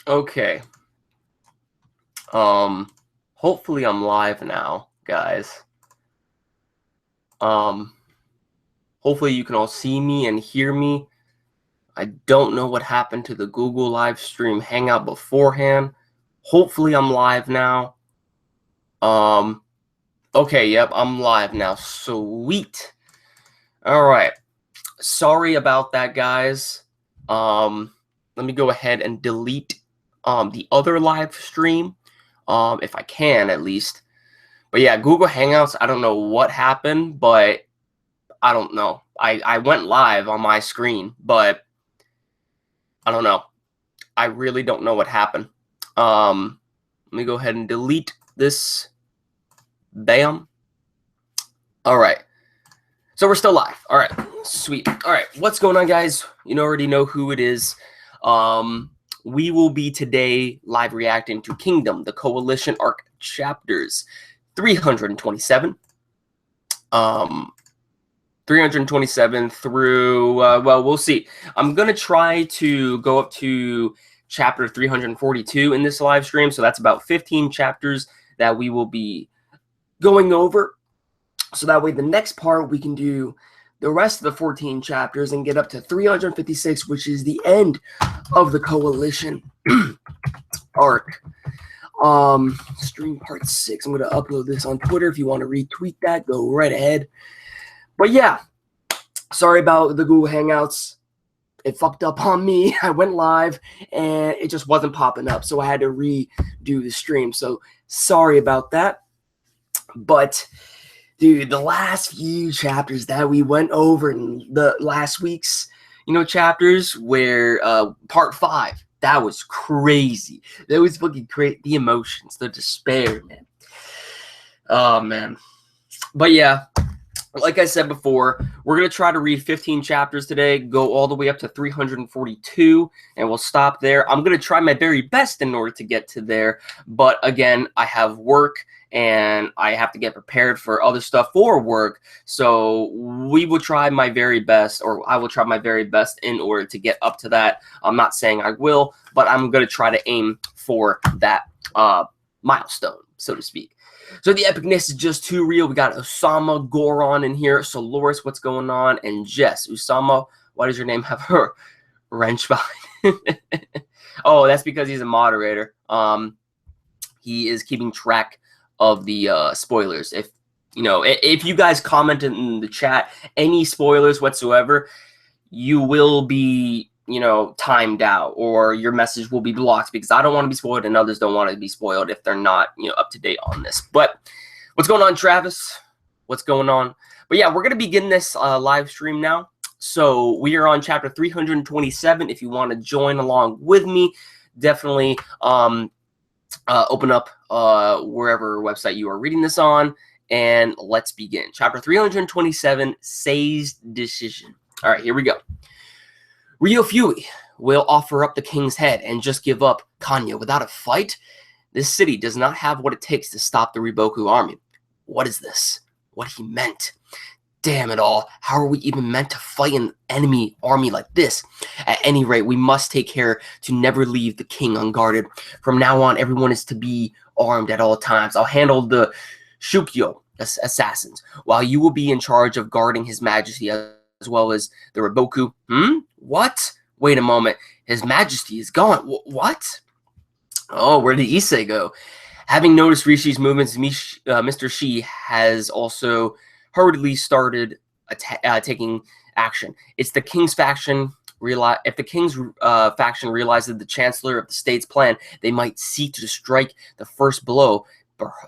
Okay. Hopefully I'm live now, guys. Hopefully you can all see me and hear me. I don't know what happened to the Google live stream hangout beforehand. Hopefully I'm live now. Okay, yep, I'm live now. Sweet. All right. Sorry about that, guys. Let me go ahead and delete the other live stream, if I can at least. But yeah, Google Hangouts, I don't know what happened, but I don't know. I went live on my screen, but I don't know. I really don't know what happened. Let me go ahead and delete this. Bam. All right. So we're still live. All right. Sweet. All right. What's going on, guys? You already know who it is. We will be today live reacting to Kingdom, the Coalition Arc chapters 327. 327 through, well, we'll see. I'm going to try to go up to chapter 342 in this live stream. So that's about 15 chapters that we will be going over. So that way the next part we can do the rest of the 14 chapters and get up to 356, which is the end of the Coalition arc. Stream part 6. I'm going to upload this on Twitter. If you want to retweet that, go right ahead. But yeah, sorry about the Google Hangouts. It fucked up on me. I went live and it just wasn't popping up. So I had to redo the stream. So sorry about that. But dude, the last few chapters that we went over in the last week's, chapters where part 5, that was crazy. That was fucking crazy. The emotions, the despair, man. Oh, man. But yeah, like I said before, we're going to try to read 15 chapters today, go all the way up to 342, and we'll stop there. I'm going to try my very best in order to get to there. But again, I have work and I have to get prepared for other stuff for work. So we will try my very best, or I will try my very best in order to get up to that. I'm not saying I will, but I'm going to try to aim for that milestone, so to speak. So the epicness is just too real. We got Osama, Goron in here, Soloris, what's going on, and Jess. Usama, why does your name have her wrench behind it? Oh, that's because he's a moderator. He is keeping track of the spoilers. If you guys comment in the chat any spoilers whatsoever, you will be timed out, or your message will be blocked, because I don't want to be spoiled and others don't want to be spoiled if they're not up to date on this. But what's going on, Travis? What's going on? But yeah, we're going to begin this live stream now. So we are on chapter 327. If you want to join along with me, definitely open up wherever website you are reading this on, and let's begin. Chapter 327, Sei's decision. All right, here we go. Rio Fui will offer up the king's head and just give up Kanya without a fight? This city does not have what it takes to stop the Riboku army. What is this? What he meant? Damn it all. How are we even meant to fight an enemy army like this? At any rate, we must take care to never leave the king unguarded. From now on, everyone is to be armed at all times. I'll handle the Shukyo assassins, while you will be in charge of guarding his majesty as well as the Riboku. What? Wait a moment. His majesty is gone. What? Oh, where did Ei Sei go? Having noticed Rishi's movements, Mr. Shi has also hurriedly started taking action. It's the king's faction. If the king's faction realizes the chancellor of the state's plan, they might seek to strike the first blow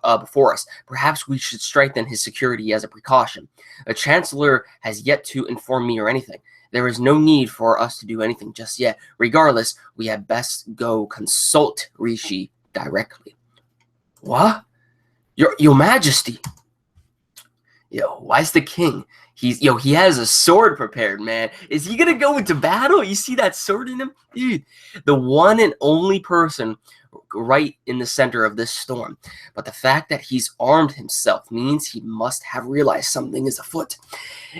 before us. Perhaps we should strengthen his security as a precaution. The chancellor has yet to inform me or anything. There is no need for us to do anything just yet. Regardless, we had best go consult Rishi directly. What? Your Majesty. Why's the king? He has a sword prepared, man. Is he gonna go into battle? You see that sword in him? Dude, the one and only person right in the center of this storm. But the fact that he's armed himself means he must have realized something is afoot.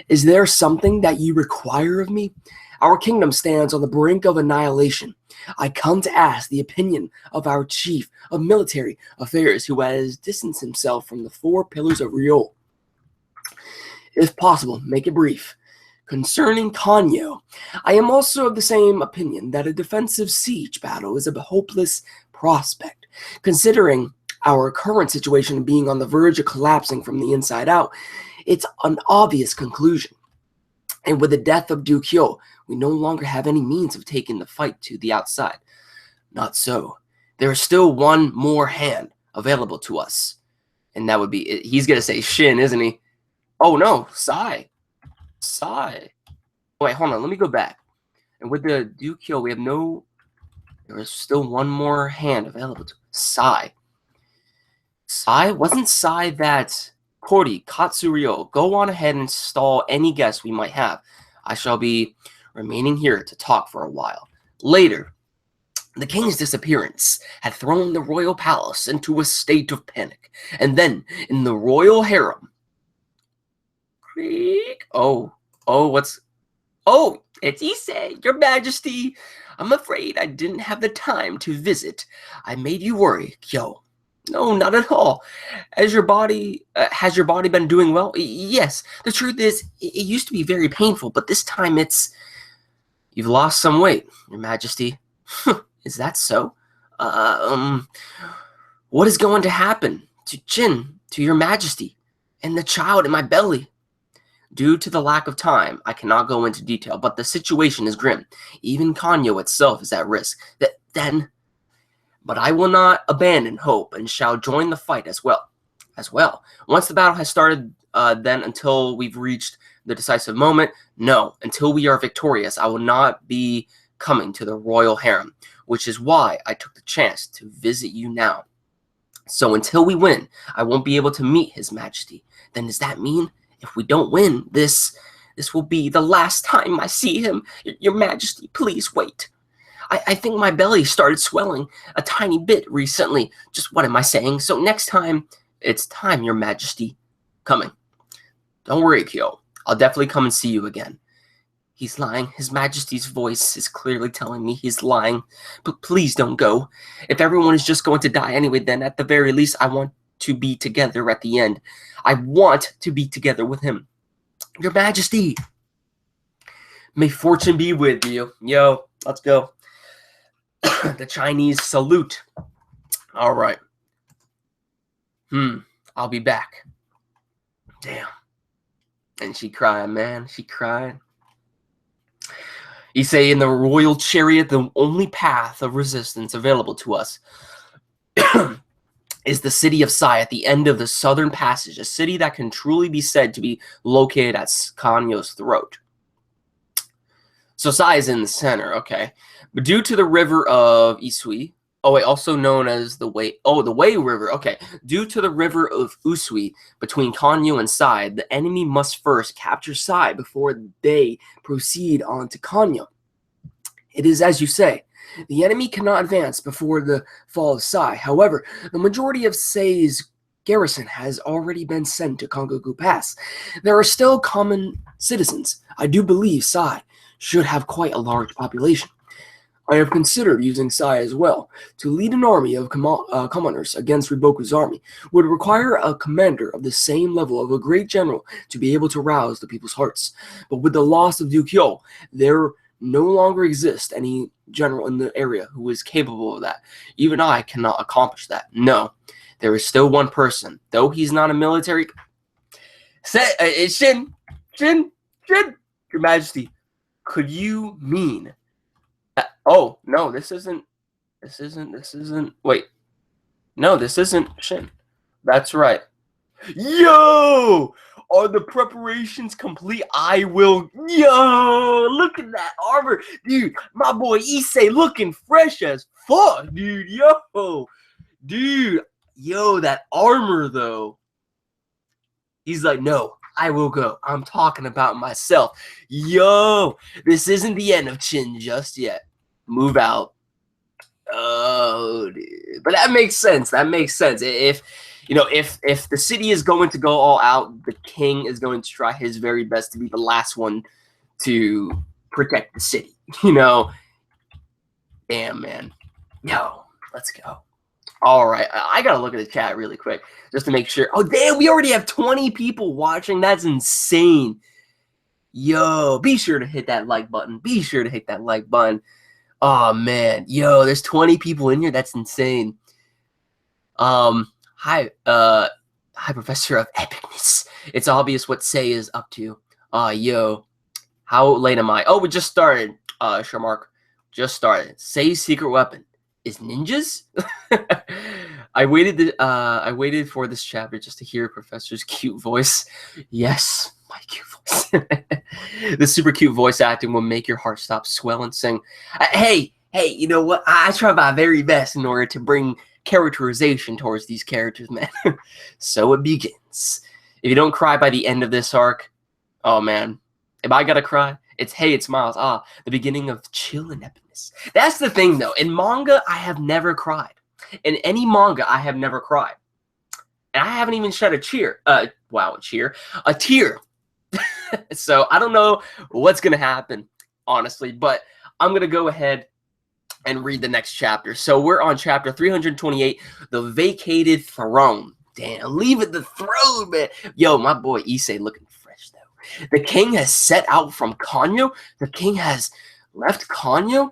Is there something that you require of me? Our kingdom stands on the brink of annihilation. I come to ask the opinion of our chief of military affairs who has distanced himself from the four pillars of Ryol. If possible, make it brief. Concerning Kanyo, I am also of the same opinion that a defensive siege battle is a hopeless prospect. Considering our current situation being on the verge of collapsing from the inside out, it's an obvious conclusion. And with the death of Dukyo, we no longer have any means of taking the fight to the outside. Not so. There is still one more hand available to us. And that would be, he's going to say Shin, isn't he? Oh no, Sai. Sai. Wait, hold on, let me go back. And with the Dukyo, we have there is still one more hand available to Sai. Sai? Wasn't Sai that Kori, Katsuryo? Go on ahead and stall any guess we might have. I shall be remaining here to talk for a while. Later, the king's disappearance had thrown the royal palace into a state of panic. And then, in the royal harem... Oh, it's Ei Sei, your majesty. I'm afraid I didn't have the time to visit. I made you worry, Kyo. No, not at all. Has your body been doing well? Yes. The truth is, it used to be very painful, but this time you've lost some weight, your majesty. Is that so? What is going to happen to Jin, to your majesty, and the child in my belly? Due to the lack of time, I cannot go into detail, but the situation is grim. Even Kanyo itself is at risk. But I will not abandon hope and shall join the fight as well. Once the battle has started, then until we've reached the decisive moment, no, until we are victorious, I will not be coming to the royal harem, which is why I took the chance to visit you now. So until we win, I won't be able to meet His Majesty. Then does that mean if we don't win, this will be the last time I see him? Your Majesty, please wait. I think my belly started swelling a tiny bit recently. Just what am I saying? So next time, it's time, your majesty. Coming. Don't worry, Kyo. I'll definitely come and see you again. He's lying. His majesty's voice is clearly telling me he's lying. But please don't go. If everyone is just going to die anyway, then at the very least, I want to be together at the end. I want to be together with him. Your majesty. May fortune be with you. Yo, let's go. The Chinese salute. All right. I'll be back. Damn. And she cried, man. She cried. Ei Sei, in the royal chariot, the only path of resistance available to us is the city of Sai at the end of the southern passage, a city that can truly be said to be located at Kanyo's throat. So Sai is in the center, okay. But due to the river of Usui, also known as the Wei River, okay. Due to the river of Usui between Kanyo and Sai, the enemy must first capture Sai before they proceed on to Kanyo. It is as you say. The enemy cannot advance before the fall of Sai. However, the majority of SAI'S garrison has already been sent to Kongoku Pass. There are still common citizens. I do believe Sai should have quite a large population. I have considered using Sai as well. To lead an army of commoners against Riboku's army would require a commander of the same level of a great general to be able to rouse the people's hearts. But with the loss of Dukyo, there no longer exists any general in the area who is capable of that. Even I cannot accomplish that. No, there is still one person, though he's not a military. It's Shin, your majesty. Could you mean that? Oh no, this isn't. Wait, no, this isn't Shin. That's right. Yo! Are the preparations complete? I will. Yo! Look at that armor. Dude, my boy Ei Sei looking fresh as fuck, dude. Yo! Dude. Yo, that armor, though. He's like, no, I will go. I'm talking about myself. Yo! This isn't the end of Chin just yet. Move out. Oh, dude. But that makes sense. That makes sense. If the city is going to go all out, the king is going to try his very best to be the last one to protect the city. You know, damn, man. Yo, let's go. All right, I gotta look at the chat really quick just to make sure. Oh, damn, we already have 20 people watching. That's insane. Yo, be sure to hit that like button. Be sure to hit that like button. Oh, man. Yo, there's 20 people in here. That's insane. Hi, Professor of Epicness. It's obvious what Sei is up to. Yo, how late am I? Oh, we just started. Sharmark, just started. Sei's secret weapon is ninjas. I waited for this chapter just to hear Professor's cute voice. Yes, my cute voice. The super cute voice acting will make your heart stop, swell, and sing. Hey, you know what? I try my very best in order to bring characterization towards these characters, man. So it begins. If you don't cry by the end of this arc, oh man, if I gotta cry, it's Miles. The beginning of chill and epicness. That's the thing, though. In manga, I have never cried. In any manga, I have never cried, and I haven't even shed a tear. A tear. So I don't know what's gonna happen, honestly, but I'm gonna go ahead and read the next chapter. So we're on chapter 328, the vacated throne. Damn, leave it the throne, man. Yo, my boy Ei Sei looking fresh though. The king has set out from Kanyo. The king has left Kanyo.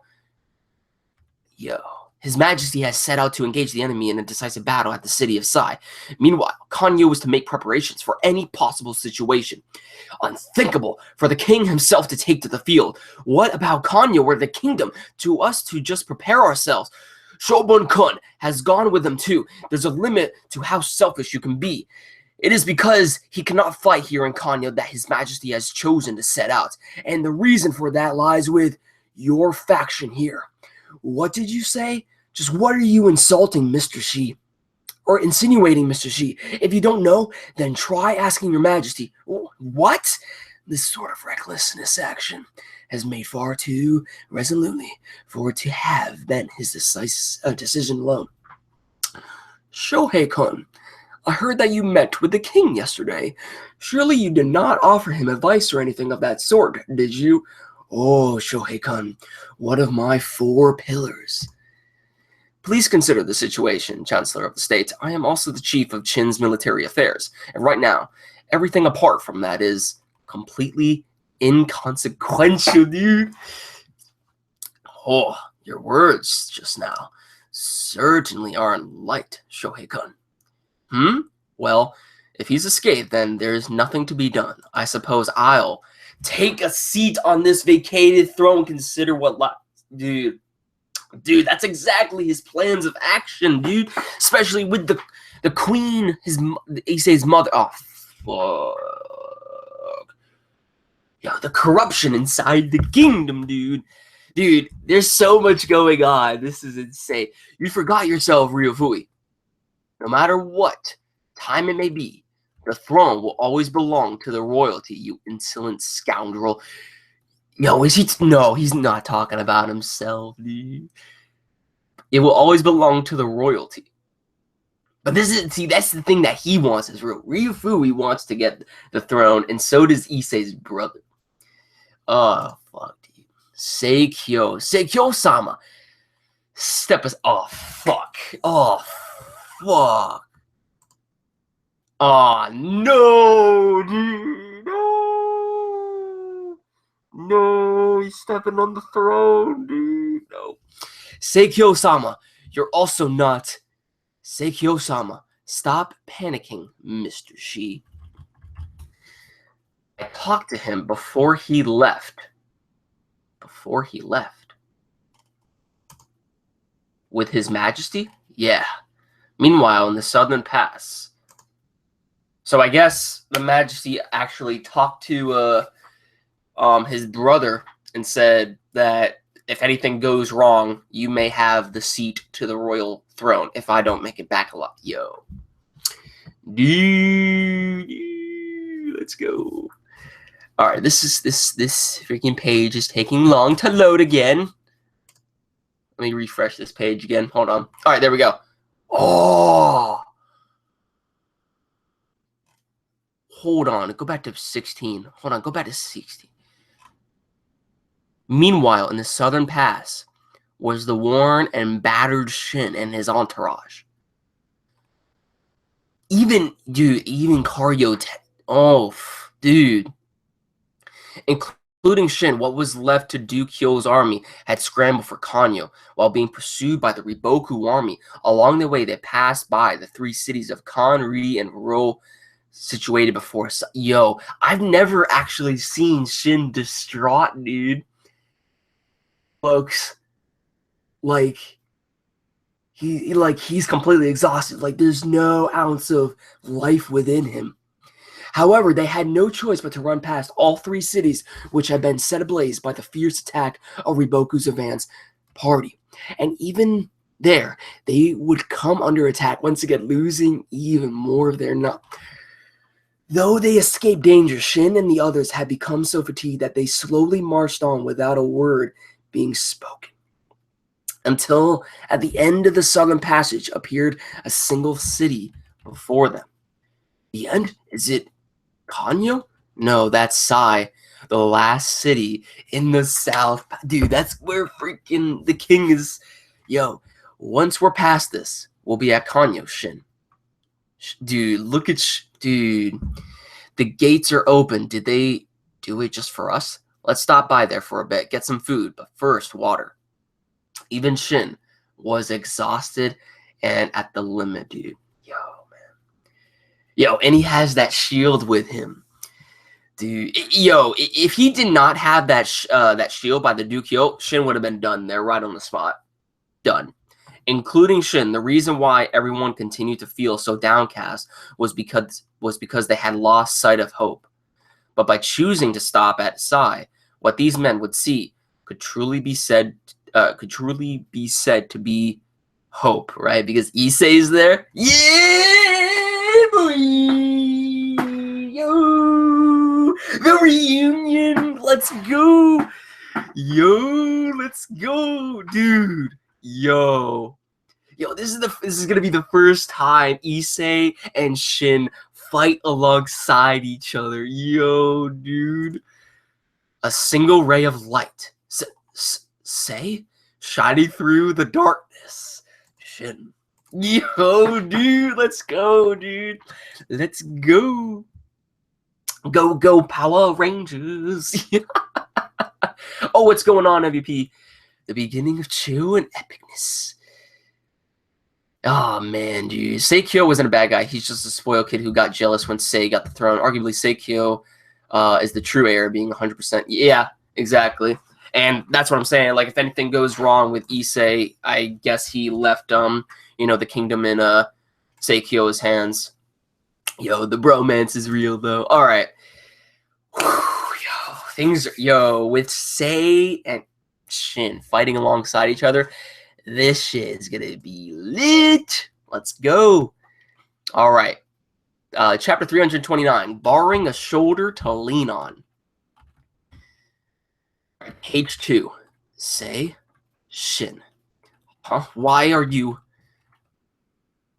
Yo, His Majesty has set out to engage the enemy in a decisive battle at the city of Sai. Meanwhile, Kanyo was to make preparations for any possible situation. Unthinkable for the king himself to take to the field. What about Kanyo or the kingdom to us to just prepare ourselves? Shobun-kun has gone with them too. There's a limit to how selfish you can be. It is because he cannot fight here in Kanyo that His Majesty has chosen to set out. And the reason for that lies with your faction here. What did you say? Just what are you insulting, Mr. Shi? Or insinuating, Mr. Shi? If you don't know, then try asking your Majesty. What? This sort of recklessness action has made far too resolutely for it to have been his decision alone. Shohei-kun, I heard that you met with the king yesterday. Surely you did not offer him advice or anything of that sort, did you? Oh, Shohei-kun, one of my 4 pillars. Please consider the situation, Chancellor of the State. I am also the chief of Shin's military affairs, and right now, everything apart from that is completely inconsequential, dude. Oh, your words just now certainly aren't light, Shohei-kun. Well, if he's escaped, then there's nothing to be done. I suppose I'll take a seat on this vacated throne, consider what Dude, that's exactly his plans of action, dude. Especially with the queen, Ei Sei's mother. Oh, fuck. Yo, the corruption inside the kingdom, dude. Dude, there's so much going on. This is insane. You forgot yourself, Ryufui. No matter what time it may be, the throne will always belong to the royalty, you insolent scoundrel. No, No, he's not talking about himself, dude. It will always belong to the royalty. But that's the thing that he wants is real. Ryufui wants to get the throne, and so does Ei Sei's brother. Oh, fuck, dude. Seikyo-sama. Step us off. Fuck. Oh, fuck. Oh, no, dude. No. No, he's stepping on the throne, dude. No. Seikyo-sama, you're also not. Seikyo-sama, stop panicking, Mr. Shi. I talked to him before he left. With His Majesty? Yeah. Meanwhile, in the Southern Pass. So I guess the Majesty actually talked to his brother and said that if anything goes wrong, you may have the seat to the royal throne if I don't make it back alive. Yo. Dude, let's go. All right, this freaking page is taking long to load again. Let me refresh this page again. Hold on. All right, there we go. Oh. Hold on. Go back to 16. Hold on. Go back to 16. Meanwhile, in the southern pass was the worn and battered Shin and his entourage. Even, dude, even Karyo, oh, dude. Including Shin, what was left to do Kyo's army had scrambled for Kanyo while being pursued by the Riboku army. Along the way, they passed by the 3 cities of Kan, Ri, and Ro, situated before. Yo, I've never actually seen Shin distraught, dude. Folks, like he's completely exhausted. Like there's no ounce of life within him. However, they had no choice but to run past all 3 cities, which had been set ablaze by the fierce attack of Riboku's advance party. And even there, they would come under attack, once again losing even more of their nut. Though they escaped danger, Shin and the others had become so fatigued that they slowly marched on without a word being spoken. Until at the end of the southern passage appeared a single city before them. The end? Is it Kanyo? No, that's Sai, the last city in the south. Dude, that's where freaking the king is. Yo, once we're past this, we'll be at Kanyo, Shin. Dude, look at... Dude, the gates are open. Did they do it just for us? Let's stop by there for a bit, get some food, but first, water. Even Shin was exhausted and at the limit, dude. Yo, man. Yo, and he has that shield with him. Dude, yo, if he did not have that that shield by the Dukyo, Shin would have been done there right on the spot. Done. Including Shin, the reason why everyone continued to feel so downcast was because they had lost sight of hope. But by choosing to stop at Sai, what these men would see could truly be said to be hope, right? Because Ei Sei is there. Yeah, boy! Yo! The reunion! Let's go! Yo, let's go, dude! Yo, this is gonna be the first time Ei Sei and Shin fight alongside each other. Yo, dude, a single ray of light, Sei, shining through the darkness. Shin, yo, dude, let's go, dude, let's go, go, Power Rangers. Oh, what's going on, MVP? The beginning of chill and epicness. Oh, man, dude. Seikyo wasn't a bad guy. He's just a spoiled kid who got jealous when Sei got the throne. Arguably, Seikyo is the true heir, being 100%. Yeah, exactly. And that's what I'm saying. Like, if anything goes wrong with Ei Sei, I guess he left, the kingdom in Seikyo's hands. Yo, the bromance is real, though. All right. With Sei and Shin fighting alongside each other, this shit is gonna be lit. Let's go. All right, chapter 329, borrowing a shoulder to lean on. Page 2. Sei, Shin. Huh? Why are you?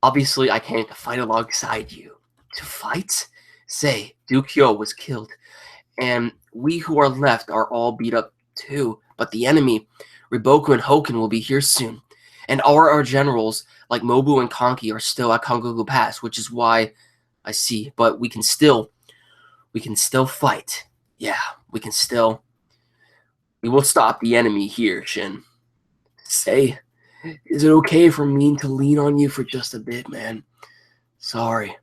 Obviously, I can't fight alongside you. To fight? Sei, Dukyo was killed, and we who are left are all beat up too. But the enemy, Riboku and Hou Ken, will be here soon. And our generals, like Mobu and Konki, are still at Kongoku Pass, which is why I see. But we can still fight. Yeah, we will stop the enemy here, Shin. Sei, is it okay for me to lean on you for just a bit, man? Sorry.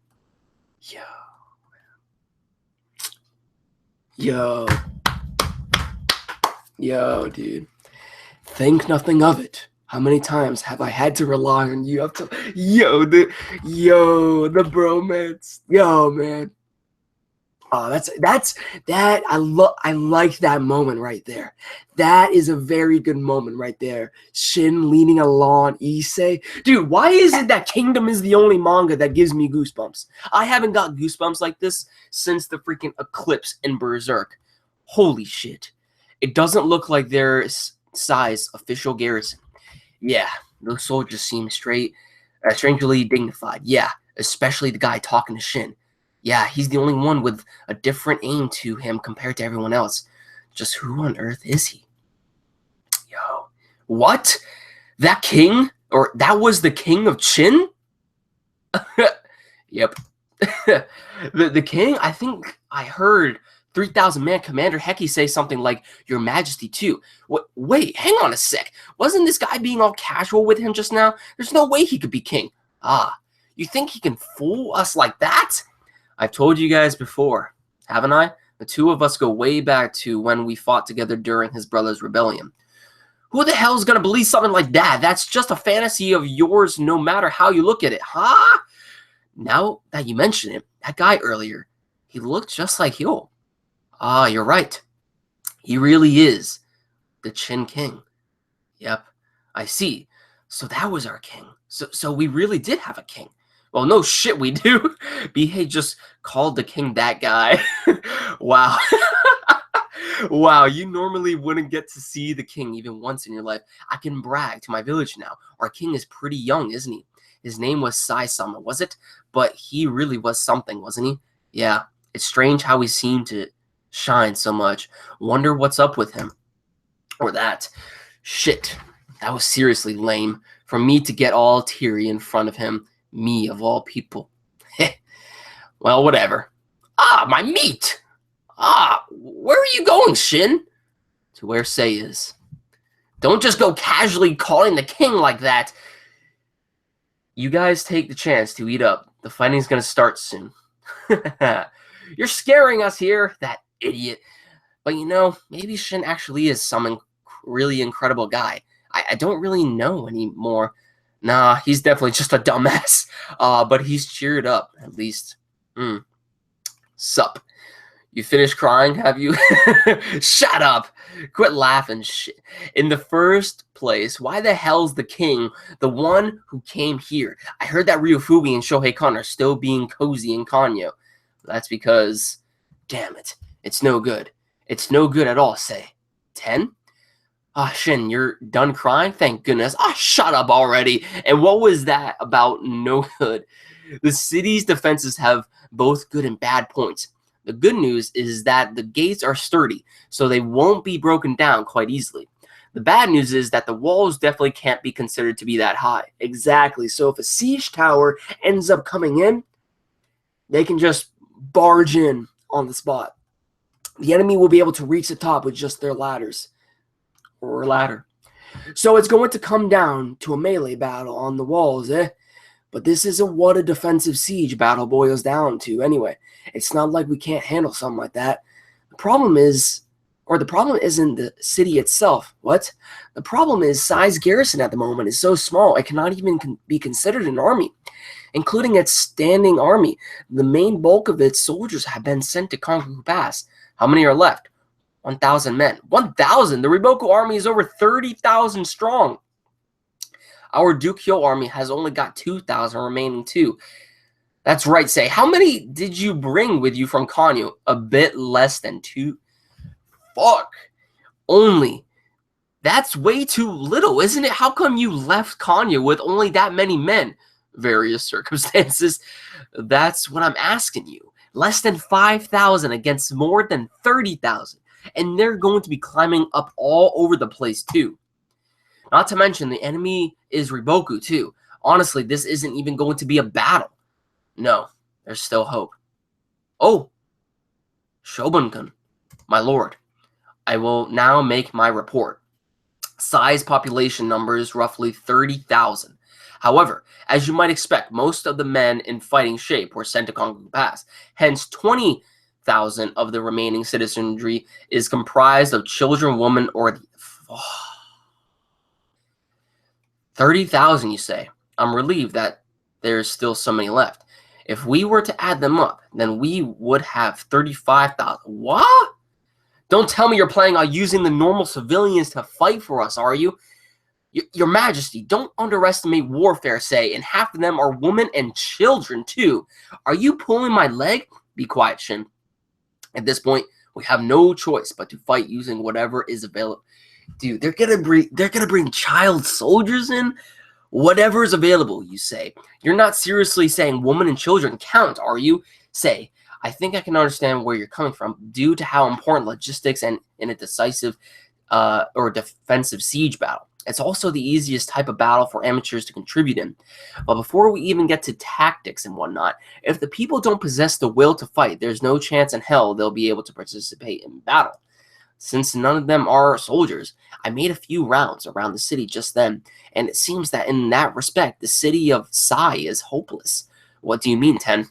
Yo, dude. Think nothing of it. How many times have I had to rely on you up to the bromance. Yo, man. Oh, I like that moment right there. That is a very good moment right there. Shin leaning along Ei Sei. Dude, why is it that Kingdom is the only manga that gives me goosebumps? I haven't got goosebumps like this since the freaking Eclipse in Berserk. Holy shit. It doesn't look like there's Sai's official garrison. Yeah, those soldiers seem strangely dignified. Yeah, especially the guy talking to Shin. Yeah, he's the only one with a different aim to him compared to everyone else. Just who on earth is he? What? That king? Or that was the king of Shin? Yep. the king, I think I heard 3,000 man commander Heki say something like, Your Majesty too. Wait, hang on a sec. Wasn't this guy being all casual with him just now? There's no way he could be king. Ah, you think he can fool us like that? I've told you guys before, haven't I? The two of us go way back to when we fought together during his brother's rebellion. Who the hell is going to believe something like that? That's just a fantasy of yours no matter how you look at it, huh? Now that you mention it, that guy earlier, he looked just like you. Ah, you're right. He really is the Shin King. Yep, I see. So that was our king. So we really did have a king. Well, no shit we do. Bihei just called the king that guy. Wow. Wow, you normally wouldn't get to see the king even once in your life. I can brag to my village now. Our king is pretty young, isn't he? His name was Sai-sama, was it? But he really was something, wasn't he? Yeah, it's strange how he seemed to shine so much. Wonder what's up with him. Or that. Shit, that was seriously lame. For me to get all teary in front of him. Me, of all people. Well, whatever. Ah, my meat! Ah, where are you going, Shin? To where Sei is. Don't just go casually calling the king like that. You guys take the chance to eat up. The fighting's gonna start soon. You're scaring us here, that idiot. But you know, maybe Shin actually is some really incredible guy. I don't really know anymore. Nah, he's definitely just a dumbass. But he's cheered up, at least. Sup. You finished crying, have you? Shut up! Quit laughing shit. In the first place, why the hell's the king the one who came here? I heard that Ryufubi and Shohei Kan are still being cozy in Kanyo. That's because, damn it, it's no good. It's no good at all, Sei. 10? Ah, Shin, you're done crying? Thank goodness. Ah, shut up already. And what was that about no good? The city's defenses have both good and bad points. The good news is that the gates are sturdy, so they won't be broken down quite easily. The bad news is that the walls definitely can't be considered to be that high. Exactly, so if a siege tower ends up coming in, they can just barge in on the spot. The enemy will be able to reach the top with just their ladders. Or ladder. So it's going to come down to a melee battle on the walls, eh? But this isn't what a defensive siege battle boils down to anyway. It's not like we can't handle something like that. The problem isn't the city itself. What? The problem is Sai's garrison at the moment is so small it cannot even be considered an army, including its standing army. The main bulk of its soldiers have been sent to Kongoku Pass. How many are left? 1,000 men. 1,000? The Riboku army is over 30,000 strong. Our Dukyo army has only got 2,000 remaining too. That's right, Sei. How many did you bring with you from Kanyo? A bit less than 2. Fuck. Only. That's way too little, isn't it? How come you left Kanyo with only that many men? Various circumstances. That's what I'm asking you. Less than 5,000 against more than 30,000. And they're going to be climbing up all over the place too. Not to mention the enemy is Riboku too. Honestly, this isn't even going to be a battle. No, there's still hope. Oh, Shogun-kun, my lord. I will now make my report. Sai's population number is roughly 30,000. However, as you might expect, most of the men in fighting shape were sent to Kongoku Pass. Hence, 20,000 of the remaining citizenry is comprised of children, women, or... 30,000, you say? I'm relieved that there's still so many left. If we were to add them up, then we would have 35,000. What? Don't tell me you're planning on using the normal civilians to fight for us, are you? Your Majesty, don't underestimate warfare, Sei, and half of them are women and children, too. Are you pulling my leg? Be quiet, Shin. At this point, we have no choice but to fight using whatever is available. Dude, they're gonna bring child soldiers in? Whatever is available, you say. You're not seriously saying women and children count, are you? Sei, I think I can understand where you're coming from due to how important logistics and in a decisive or defensive siege battle. It's also the easiest type of battle for amateurs to contribute in. But before we even get to tactics and whatnot, if the people don't possess the will to fight, there's no chance in hell they'll be able to participate in battle. Since none of them are soldiers, I made a few rounds around the city just then, and it seems that in that respect, the city of Sai is hopeless. What do you mean, Ten?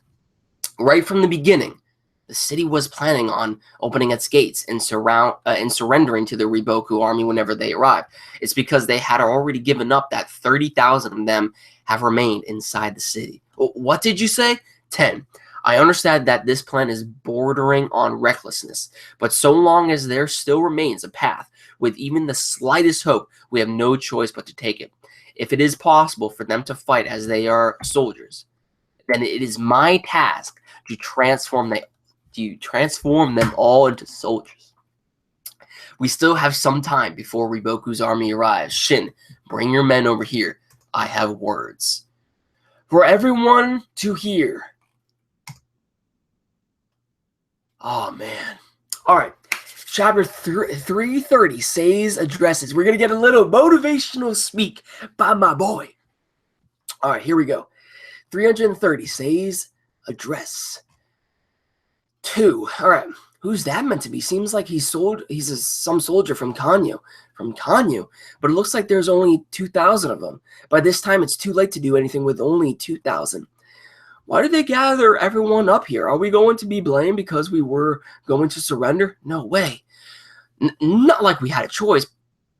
Right from the beginning, the city was planning on opening its gates and surrendering to the Riboku army whenever they arrived. It's because they had already given up that 30,000 of them have remained inside the city. What did you say? 10. I understand that this plan is bordering on recklessness, but so long as there still remains a path with even the slightest hope, we have no choice but to take it. If it is possible for them to fight as they are soldiers, then it is my task to transform them all into soldiers. We still have some time before Riboku's army arrives. Shin, bring your men over here. I have words for everyone to hear. Oh, man. All right. Chapter 330, Sei's addresses. We're going to get a little motivational speak by my boy. All right, here we go. 330, Sei's address. 2. All right. Who's that meant to be? Seems like he's some soldier from Kanyo. But it looks like there's only 2,000 of them. By this time, it's too late to do anything with only 2,000. Why did they gather everyone up here? Are we going to be blamed because we were going to surrender? No way. Not like we had a choice.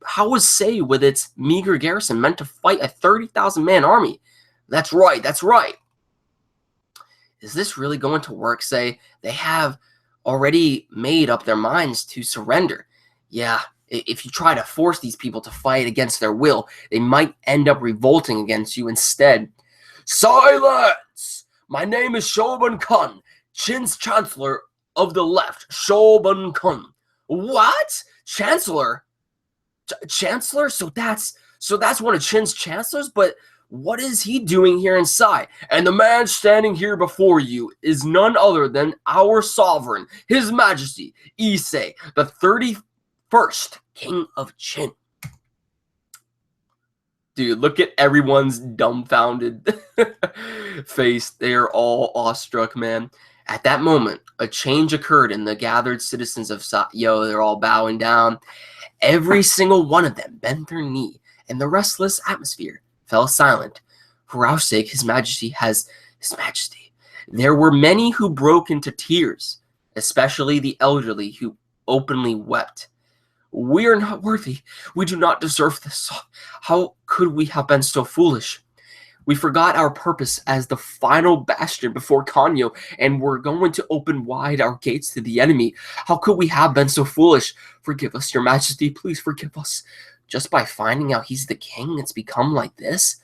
How was Sei with its meager garrison meant to fight a 30,000-man army? That's right. Is this really going to work, Sei? They have already made up their minds to surrender. Yeah, if you try to force these people to fight against their will, they might end up revolting against you instead. Silence! My name is Shoban Kun, Shin's Chancellor of the Left. Shoban Kun. What? Chancellor? Chancellor? So that's one of Shin's chancellors? But what is he doing here inside? And the man standing here before you is none other than our sovereign, His Majesty, Ei Sei, the 31st King of Shin. Dude, look at everyone's dumbfounded face. They're all awestruck, man. At that moment, a change occurred in the gathered citizens of they're all bowing down. Every single one of them bent their knee, and the restless atmosphere fell silent. For our sake, His Majesty has His Majesty. There were many who broke into tears, especially the elderly who openly wept. We are not worthy. We do not deserve this. How could we have been so foolish? We forgot our purpose as the final bastion before Kanyo, and we're going to open wide our gates to the enemy. How could we have been so foolish? Forgive us, Your Majesty. Please forgive us. Just by finding out he's the king, it's become like this?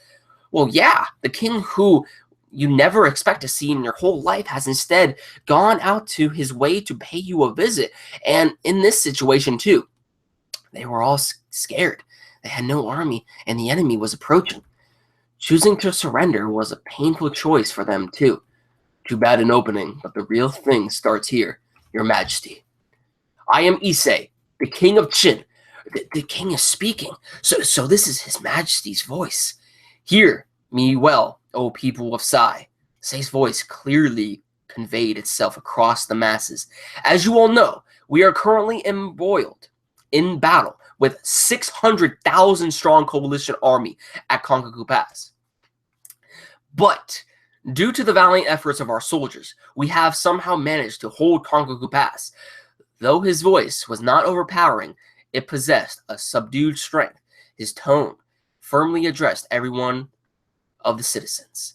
Well, yeah, the king who you never expect to see in your whole life has instead gone out to his way to pay you a visit. And in this situation, too, they were all scared. They had no army, and the enemy was approaching. Choosing to surrender was a painful choice for them, too. Too bad an opening, but the real thing starts here, Your Majesty. I am Ei Sei, the King of Shin. The king is speaking. So this is His Majesty's voice. Hear me well, O people of Sai. Sei's voice clearly conveyed itself across the masses. As you all know, we are currently embroiled in battle with 600,000 strong coalition army at Konkaku Pass. But due to the valiant efforts of our soldiers, we have somehow managed to hold Konkaku Pass. Though his voice was not overpowering, it possessed a subdued strength. His tone firmly addressed everyone of the citizens.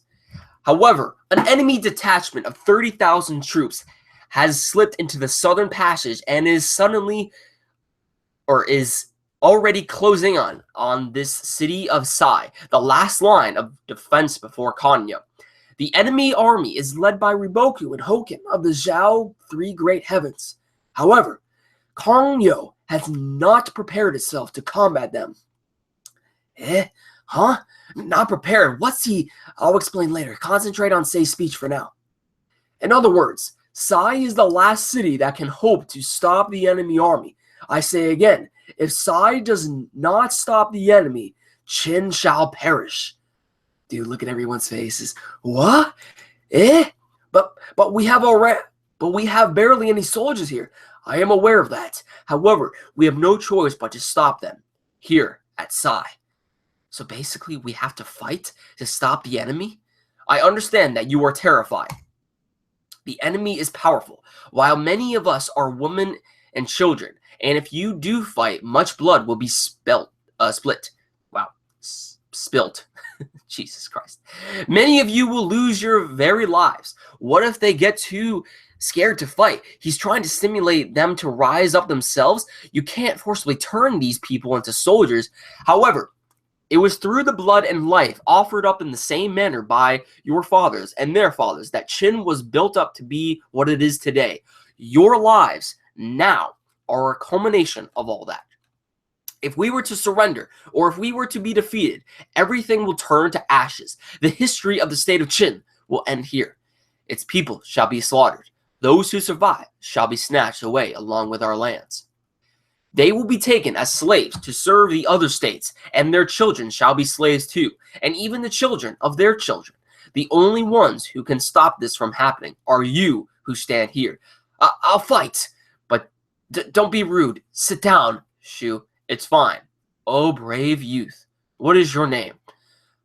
However, an enemy detachment of 30,000 troops has slipped into the southern passage and is already closing on this city of Sai, the last line of defense before Kanyo. The enemy army is led by Riboku and Hou Ken of the Zhao Three Great Heavens. However, Kanyo has not prepared itself to combat them. Not prepared? What's he? I'll explain later. Concentrate on Sei's speech for now. In other words, Sai is the last city that can hope to stop the enemy army. I say again, If Sai does not stop the enemy, Shin shall perish. Dude, look at everyone's faces. What? Eh? But we have barely any soldiers here. I am aware of that. However, we have no choice but to stop them here at Sai. So basically, we have to fight to stop the enemy? I understand that you are terrified. The enemy is powerful, while many of us are women and children. And if you do fight, much blood will be split. Wow. Spilt. Jesus Christ. Many of you will lose your very lives. What if they get too scared to fight? He's trying to stimulate them to rise up themselves. You can't forcibly turn these people into soldiers. However, it was through the blood and life offered up in the same manner by your fathers and their fathers that Shin was built up to be what it is today. Your lives now are a culmination of all that. If we were to surrender, or if we were to be defeated, everything will turn to ashes. The history of the state of Shin will end here. Its people shall be slaughtered. Those who survive shall be snatched away along with our lands. They will be taken as slaves to serve the other states, and their children shall be slaves too, and even the children of their children. The only ones who can stop this from happening are you who stand here. I'll fight, but don't be rude. Sit down, Shu. It's fine. Oh, brave youth. What is your name?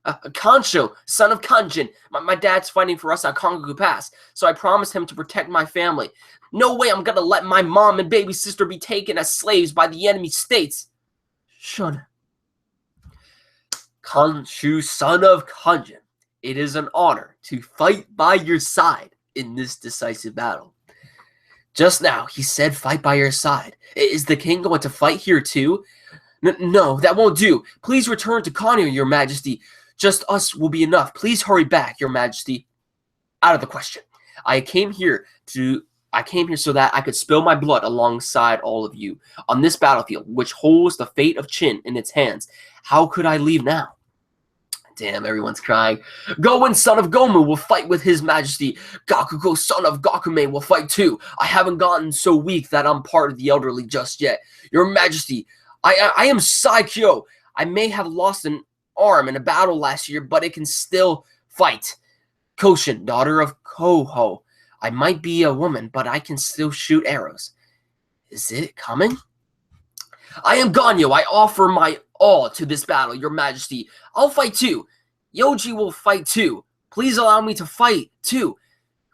Kansho, son of Kanjin. My dad's fighting for us at Kongoku Pass, so I promised him to protect my family. No way I'm gonna let my mom and baby sister be taken as slaves by the enemy states. Shun. Kanshu, son of Kanjin. It is an honor to fight by your side in this decisive battle. Just now, he said fight by your side. Is the king going to fight here too? No, that won't do. Please return to Kanyo, your majesty. Just us will be enough. Please hurry back, your majesty. Out of the question. I came here so that I could spill my blood alongside all of you on this battlefield, which holds the fate of Shin in its hands. How could I leave now? Damn, everyone's crying. Goen, son of Gomu, will fight with his majesty. Gakugo, son of Gakume, will fight too. I haven't gotten so weak that I'm part of the elderly just yet. Your majesty, I am Saikyo. I may have lost an arm in a battle last year, but it can still fight. Koshin, daughter of Koho. I might be a woman, but I can still shoot arrows. Is it coming? I am Ganyo. I offer my all to this battle, your majesty. I'll fight too. Yoji will fight too. Please allow me to fight too.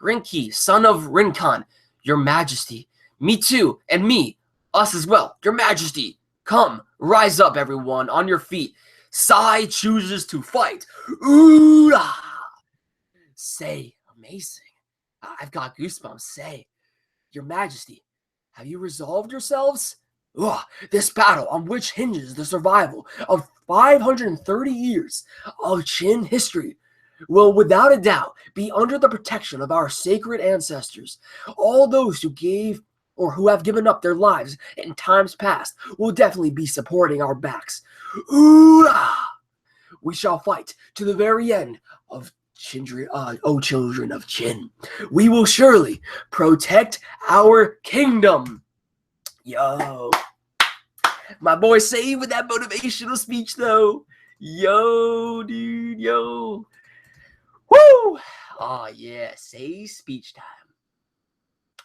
Rinki, son of Rinkan, your majesty. Me too, and me. Us as well, your majesty. Come, rise up, everyone, on your feet. Sai chooses to fight. Ooh, Say, amazing. I've got goosebumps. Say, your majesty, have you resolved yourselves? This battle on which hinges the survival of 530 years of Shin history will without a doubt be under the protection of our sacred ancestors. All those who gave or who have given up their lives in times past will definitely be supporting our backs. We shall fight to the very end of children of Shin. We will surely protect our kingdom. Yo. My boy Sei with that motivational speech, though. Yo, dude, yo. Woo! Oh, yeah, Sei's speech time.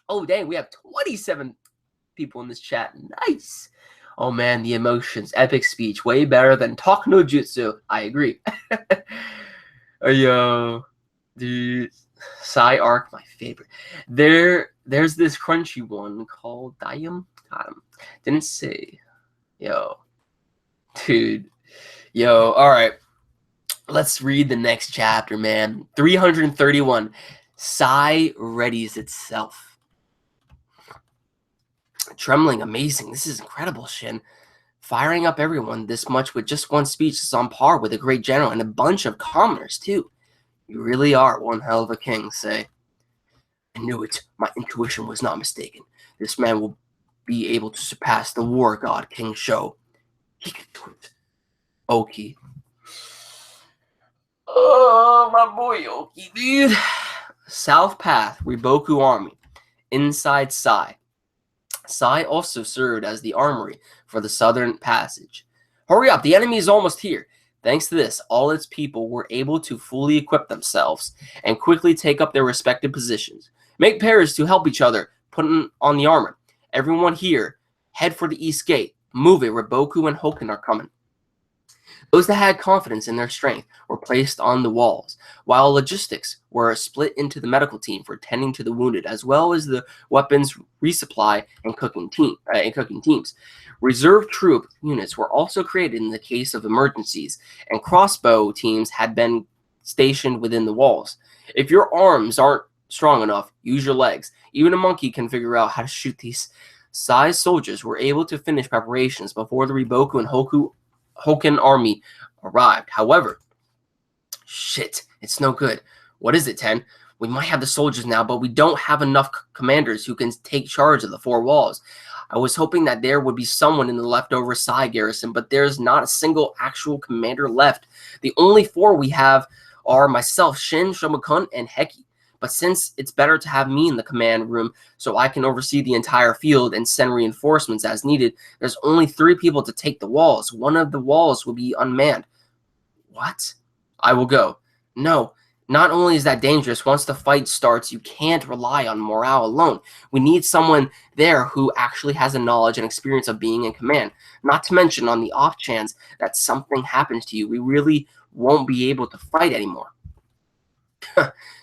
Oh, dang, we have 27 people in this chat. Nice. Oh, man, the emotions. Epic speech. Way better than Talk no Jutsu. I agree. Yo, dude. Sai arc, my favorite. There's this crunchy one called Dayam. Got him. Didn't say. Yo. Dude. Yo, all right. Let's read the next chapter, man. 331. Sai readies itself. Trembling, amazing. This is incredible, Shin. Firing up everyone this much with just one speech is on par with a great general and a bunch of commoners, too. You really are one hell of a king, Sei. I knew it. My intuition was not mistaken. This man will be able to surpass the war god, King Sho. He can do it. Oki. Oh, my boy Oki, dude. South Path, Riboku Army. Inside Sai. Sai also served as the armory for the southern passage. Hurry up, the enemy is almost here. Thanks to this, all its people were able to fully equip themselves and quickly take up their respective positions. Make pairs to help each other, put on the armor. Everyone here, head for the east gate. Move it where Boku and Hou Ken are coming. Those that had confidence in their strength were placed on the walls, while logistics were split into the medical team for tending to the wounded, as well as the weapons resupply and cooking teams. Reserve troop units were also created in the case of emergencies, and crossbow teams had been stationed within the walls. If your arms aren't strong enough, use your legs. Even a monkey can figure out how to shoot these. SAI'S soldiers were able to finish preparations before the Boku and Hou Ken army arrived. However, shit, it's no good. What is it, Ten? We might have the soldiers now, but we don't have enough commanders who can take charge of the four walls. I was hoping that there would be someone in the leftover SAI garrison, but there's not a single actual commander left. The only four we have are myself, Shin, Shomakun, and Heki. But since it's better to have me in the command room so I can oversee the entire field and send reinforcements as needed, there's only 3 people to take the walls. One of the walls will be unmanned. What? I will go. No, not only is that dangerous, once the fight starts, you can't rely on morale alone. We need someone there who actually has the knowledge and experience of being in command. Not to mention, on the off chance that something happens to you, we really won't be able to fight anymore.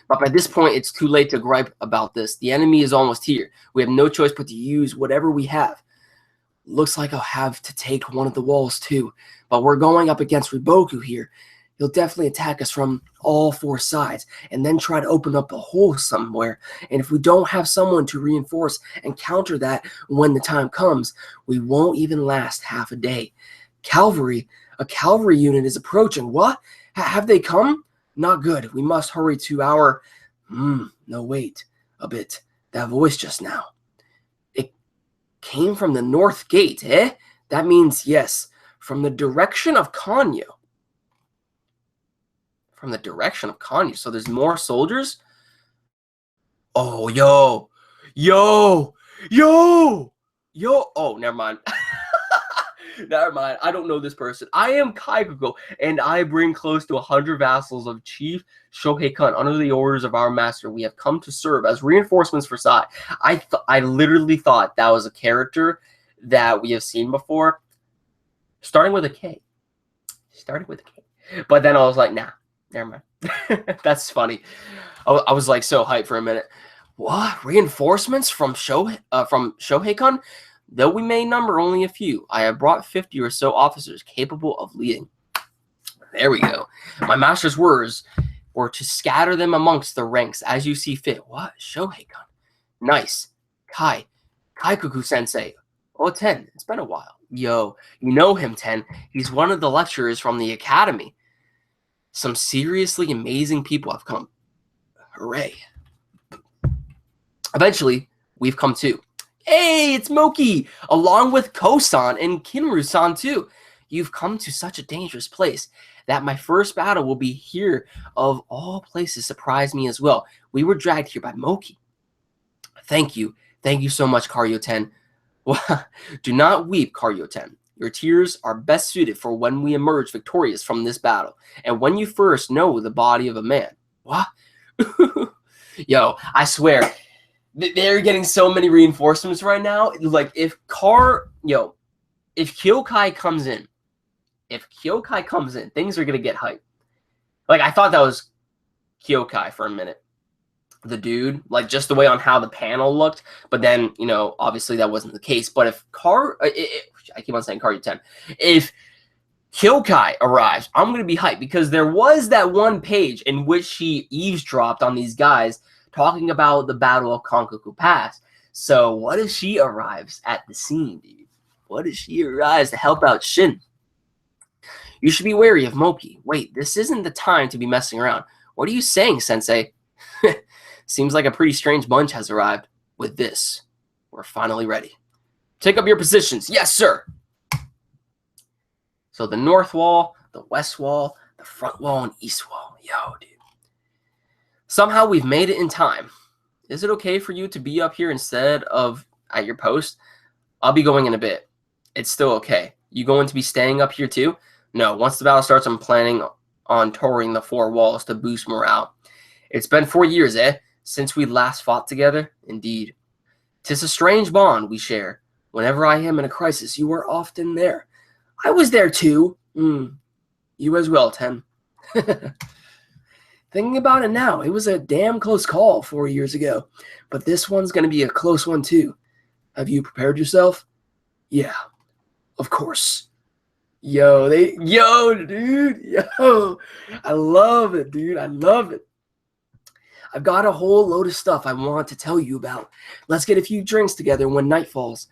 But by this point, it's too late to gripe about this. The enemy is almost here. We have no choice but to use whatever we have. Looks like I'll have to take one of the walls too. But we're going up against Boku here. He'll definitely attack us from all 4 sides and then try to open up a hole somewhere. And if we don't have someone to reinforce and counter that when the time comes, we won't even last half a day. Cavalry? A cavalry unit is approaching. What? Have they come? Not good. We must hurry to our... No, wait a bit. That voice just now. It came from the north gate, eh? That means yes. From the direction of Kanyo. From the direction of Kanyo. So there's more soldiers? Oh, yo. Oh, never mind. Never mind. I don't know this person. I am Kaikuko, and I bring close to 100 vassals of Chief Shohei Kun under the orders of our master. We have come to serve as reinforcements for Sai. I literally thought that was a character that we have seen before, starting with a K. But then I was like, nah, never mind. That's funny. I was like so hyped for a minute. What? Reinforcements from Shohei Kun? Though we may number only a few, I have brought 50 or so officers capable of leading. There we go. My master's words were to scatter them amongst the ranks as you see fit. What? Shohei-kun. Nice. Kaikuku-sensei. Oh, Ten, it's been a while. Yo, you know him, Ten. He's one of the lecturers from the academy. Some seriously amazing people have come. Hooray. Eventually, we've come too. Hey, it's Moki, along with Kosan and Kinru-san too. You've come to such a dangerous place that my first battle will be here. Of all places, surprised me as well. We were dragged here by Moki. Thank you. Thank you so much, Karyo-ten. Well, do not weep, Karyo-ten. Your tears are best suited for when we emerge victorious from this battle, and when you first know the body of a man. What? Yo, I swear, they're getting so many reinforcements right now. Like, if Kyokai comes in, things are going to get hyped. Like, I thought that was Kyokai for a minute. The dude, like, just the way on how the panel looked. But then, obviously that wasn't the case. But if I keep on saying Karyu-ten. If Kyokai arrives, I'm going to be hyped. Because there was that one page in which she eavesdropped on these guys talking about the Battle of Kankaku Pass. So what if she arrives at the scene, dude? What if she arrives to help out Shin? You should be wary of Moki. Wait, this isn't the time to be messing around. What are you saying, Sensei? Seems like a pretty strange bunch has arrived. With this, we're finally ready. Take up your positions. Yes, sir. So the north wall, the west wall, the front wall, and east wall. Yo, dude. Somehow we've made it in time. Is it okay for you to be up here instead of at your post? I'll be going in a bit. it's still okay. You going to be staying up here too? No, once the battle starts, I'm planning on touring the four walls to boost morale. It's been 4 years, since we last fought together? Indeed. 'Tis a strange bond we share. Whenever I am in a crisis, you are often there. I was there too. You as well, Ten. Thinking about it now, it was a damn close call 4 years ago. But this one's going to be a close one too. Have you prepared yourself? Yeah, of course. Yo, dude, yo. I love it, dude. I love it. I've got a whole load of stuff I want to tell you about. Let's get a few drinks together when night falls.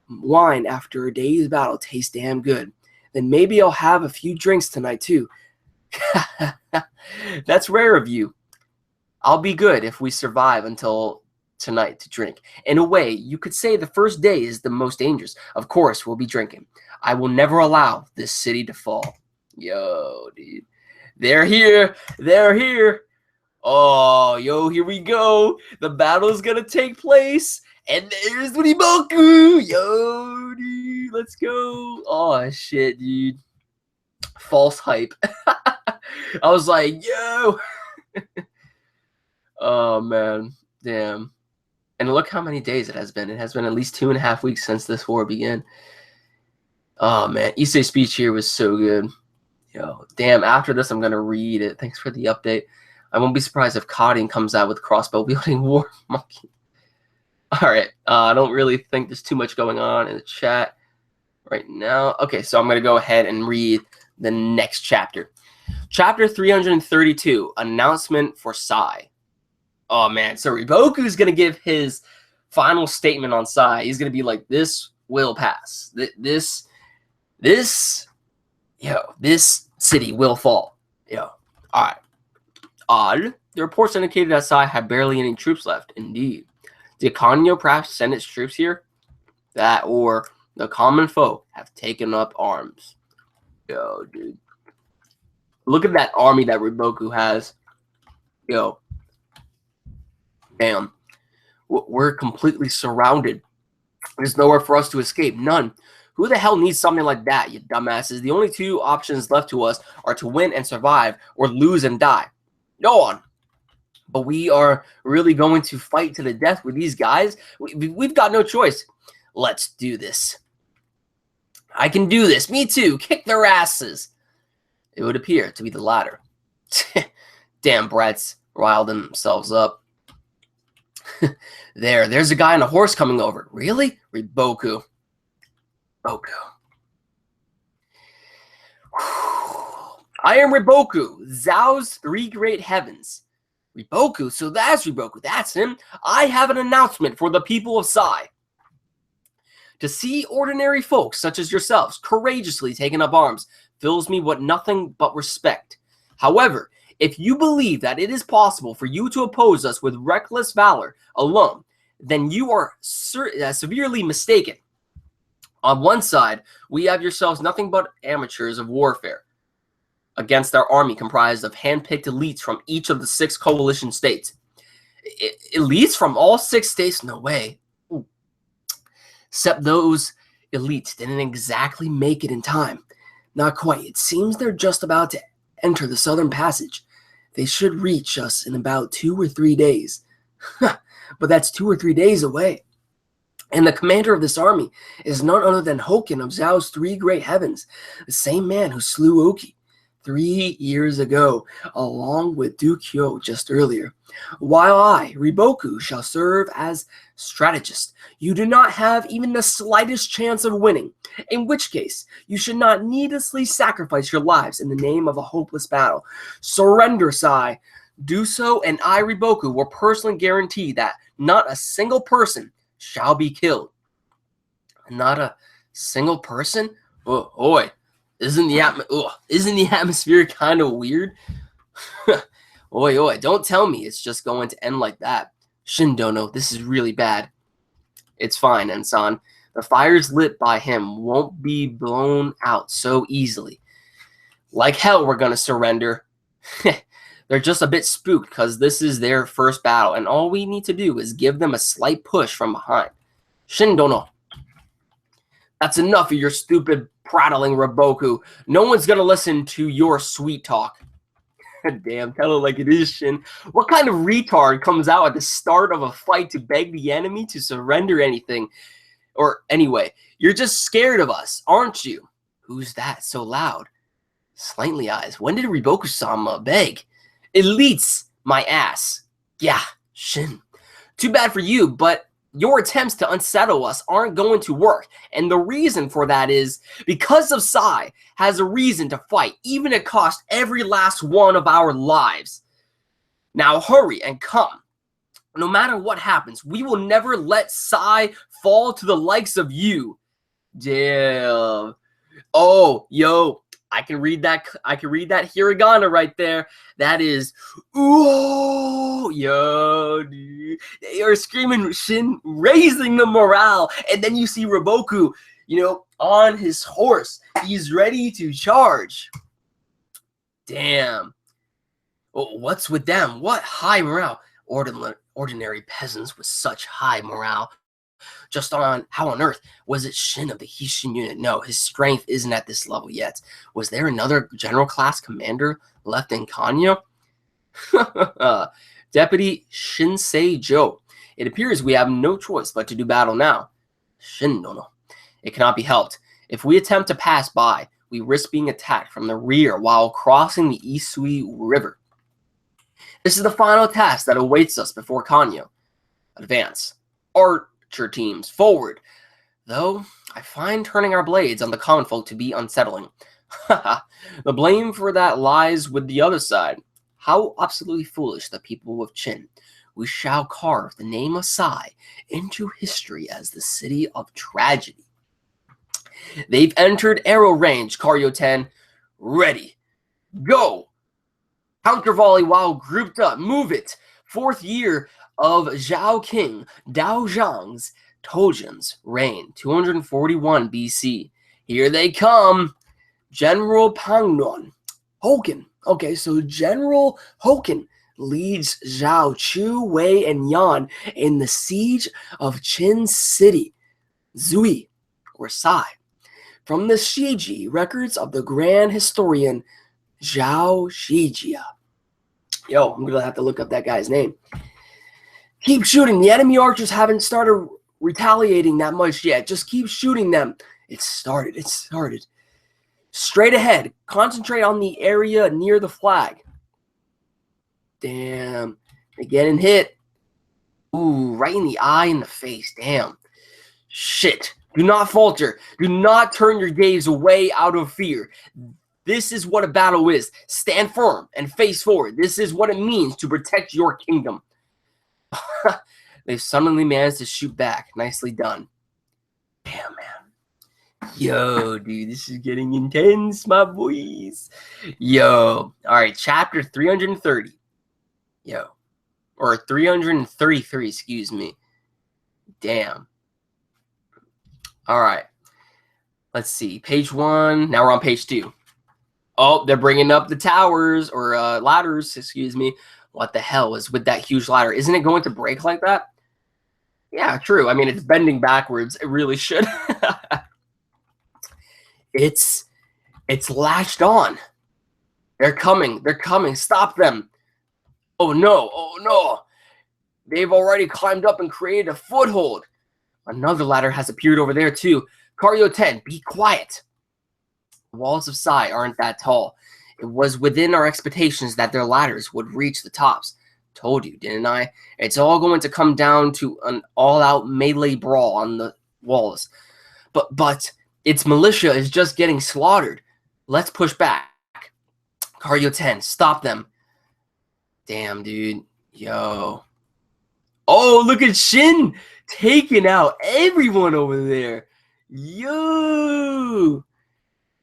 Wine after a day's battle tastes damn good. Then maybe I'll have a few drinks tonight too. That's rare of you. I'll be good if we survive until tonight to drink. In a way, you could say the first day is the most dangerous. Of course, we'll be drinking. I will never allow this city to fall. Yo, dude. They're here. They're here. Oh, yo, here we go. The battle's gonna take place. And there's Boku. Yo, dude. Let's go. Oh, shit, dude. False hype. I was like, yo. Oh, man. Damn. And look how many days it has been. It has been at least 2.5 weeks since this war began. Oh, man. Ei Sei's speech here was so good. Yo, damn. After this, I'm going to read it. Thanks for the update. I won't be surprised if Kane comes out with crossbow-wielding war monkey. All right. I don't really think there's too much going on in the chat right now. Okay, so I'm going to go ahead and read the next chapter. Chapter 332, Announcement for Sai. Oh, man. So Boku's going to give his final statement on Sai. He's going to be like, this will pass. This city will fall. Yo. All right. Odd. The reports indicated that Sai had barely any troops left. Indeed. Did Kanyo perhaps send its troops here? That or the common folk have taken up arms. Yo, dude. Look at that army that Boku has. Yo. Damn. We're completely surrounded. There's nowhere for us to escape. None. Who the hell needs something like that, you dumbasses? The only two options left to us are to win and survive or lose and die. Go on. But we are really going to fight to the death with these guys? We've got no choice. Let's do this. I can do this. Me too. Kick their asses. It would appear to be the latter. Damn brats riled themselves up. There's a guy on a horse coming over. Really? Boku. Boku. I am Boku, Zhao's three great heavens. Boku, so that's Boku. That's him. I have an announcement for the people of Sai. To see ordinary folks such as yourselves courageously taking up arms fills me with nothing but respect. However, if you believe that it is possible for you to oppose us with reckless valor alone, then you are severely mistaken. On one side, we have yourselves nothing but amateurs of warfare against our army comprised of hand-picked elites from each of the 6 coalition states. Elites from all 6 states? No way. Ooh. Except those elites didn't exactly make it in time. Not quite. It seems they're just about to enter the Southern Passage. They should reach us in about 2 or 3 days. But that's 2 or 3 days away. And the commander of this army is none other than Hou Ken of Zhao's three great heavens, the same man who slew Oki 3 years ago, along with Dukyo just earlier. While I, Boku, shall serve as strategist, you do not have even the slightest chance of winning, in which case you should not needlessly sacrifice your lives in the name of a hopeless battle. Surrender, Sai. Do so, and I, Boku, will personally guarantee that not a single person shall be killed. Not a single person? Oh, oi. Isn't the atmosphere kind of weird? Oi, don't tell me it's just going to end like that. Shin Dono, this is really bad. It's fine, Ensan. The fires lit by him won't be blown out so easily. Like hell, we're going to surrender. They're just a bit spooked because this is their first battle, and all we need to do is give them a slight push from behind. Shin Dono. That's enough of your stupid prattling, Raboku. No one's gonna listen to your sweet talk. Damn, tell it like it is, Shin. What kind of retard comes out at the start of a fight to beg the enemy to surrender anything? Or anyway, you're just scared of us, aren't you? Who's that so loud? Slightly eyes. When did Riboku-sama beg? Elites, my ass. Yeah, Shin. Too bad for you, but your attempts to unsettle us aren't going to work. And the reason for that is because of Sai has a reason to fight, even if it costs every last one of our lives. Now hurry and come. No matter what happens, we will never let Sai fall to the likes of you. Damn. Oh, yo. I can read that hiragana right there. That is, ooh, yo, dude. They are screaming Shin, raising the morale. And then you see Raboku, on his horse. He's ready to charge. Damn. Oh, what's with them? What high morale? Ordinary peasants with such high morale. Just how on earth was it Shin of the Hishin unit? No, his strength isn't at this level yet. Was there another general class commander left in Kanyo? Deputy Shinsei Joe. It appears we have no choice but to do battle now. Shin no. It cannot be helped. If we attempt to pass by, we risk being attacked from the rear while crossing the Ei Sei River. This is the final task that awaits us before Kanyo. Advance. Archer teams, forward. Though, I find turning our blades on the common folk to be unsettling. The blame for that lies with the other side. How absolutely foolish the people of Chin. We shall carve the name of Sai into history as the city of tragedy. They've entered arrow range, Karyo 10. Ready. Go! Counter volley while grouped up. Move it. 4th year of Zhao King Dao Zhang's Tojin's reign, 241 BC. Here they come. General Pangnon. Hou Ken. Okay, so General Hou Ken leads Zhao, Chu, Wei, and Yan in the siege of Qin City, Zui, or Sai. From the Shiji records of the grand historian Zhao Shijia. Yo, I'm going to have to look up that guy's name. Keep shooting. The enemy archers haven't started retaliating that much yet. Just keep shooting them. It started. Straight ahead. Concentrate on the area near the flag. Damn. They're getting hit. Ooh, right in the eye and the face. Damn. Shit. Do not falter. Do not turn your gaze away out of fear. This is what a battle is. Stand firm and face forward. This is what it means to protect your kingdom. They've suddenly managed to shoot back. Nicely done. Damn, man. Yo, dude, this is getting intense, my boys. Yo. All right, chapter 330. Yo. Or 333, excuse me. Damn. All right. Let's see. Page 1. Now we're on page 2. Oh, they're bringing up the towers or ladders, excuse me. What the hell is with that huge ladder? Isn't it going to break like that? Yeah, true. I mean, it's bending backwards. It really should. It's latched on. They're coming. They're coming. Stop them. Oh, no. Oh, no. They've already climbed up and created a foothold. Another ladder has appeared over there, too. Karyo 10, be quiet. The walls of Sai aren't that tall. It was within our expectations that their ladders would reach the tops. Told you, didn't I? It's all going to come down to an all-out melee brawl on the walls. But its militia is just getting slaughtered. Let's push back. Karyo 10, stop them. Damn, dude. Yo. Oh, look at Shin taking out everyone over there. Yo.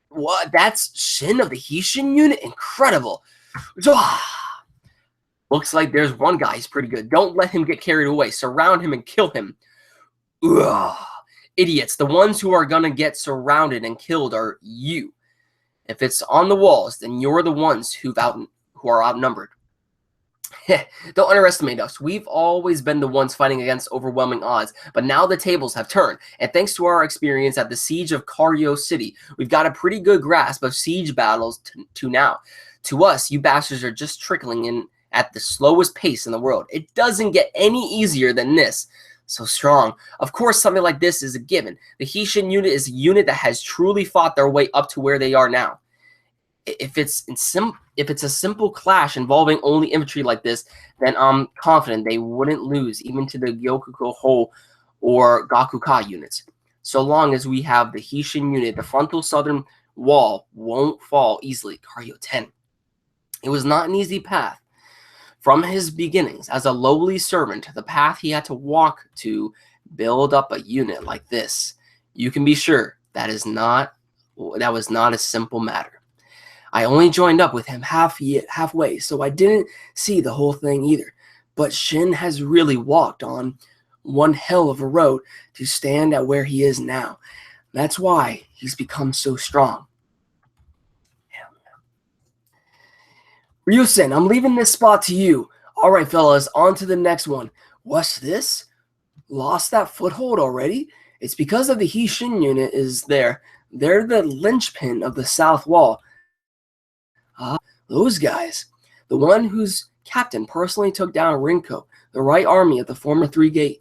What? That's Shin of the Hishin unit? Incredible. Looks like there's one guy who's pretty good. Don't let him get carried away. Surround him and kill him. Ugh. Idiots. The ones who are going to get surrounded and killed are you. If it's on the walls, then you're the ones who are outnumbered. Don't underestimate us. We've always been the ones fighting against overwhelming odds, but now the tables have turned. And thanks to our experience at the siege of Karyo City, we've got a pretty good grasp of siege battles to now. To us, you bastards are just trickling in at the slowest pace in the world. It doesn't get any easier than this. So strong. Of course, something like this is a given. The Shin unit is a unit that has truly fought their way up to where they are now. If it's a simple clash involving only infantry like this, then I'm confident they wouldn't lose even to the Gyokuko or Gakuka units. So long as we have the Shin unit, the frontal southern wall won't fall easily. Karyo 10. It was not an easy path. From his beginnings as a lowly servant, the path he had to walk to build up a unit like this, you can be sure that was not a simple matter. I only joined up with him halfway, so I didn't see the whole thing either. But Shin has really walked on one hell of a road to stand at where he is now. That's why he's become so strong. Ryusen, I'm leaving this spot to you. All right, fellas, on to the next one. What's this? Lost that foothold already? It's because of the Shin unit is there. They're the linchpin of the south wall. Ah, those guys. The one whose captain personally took down Rinko, the right army of the former Three Great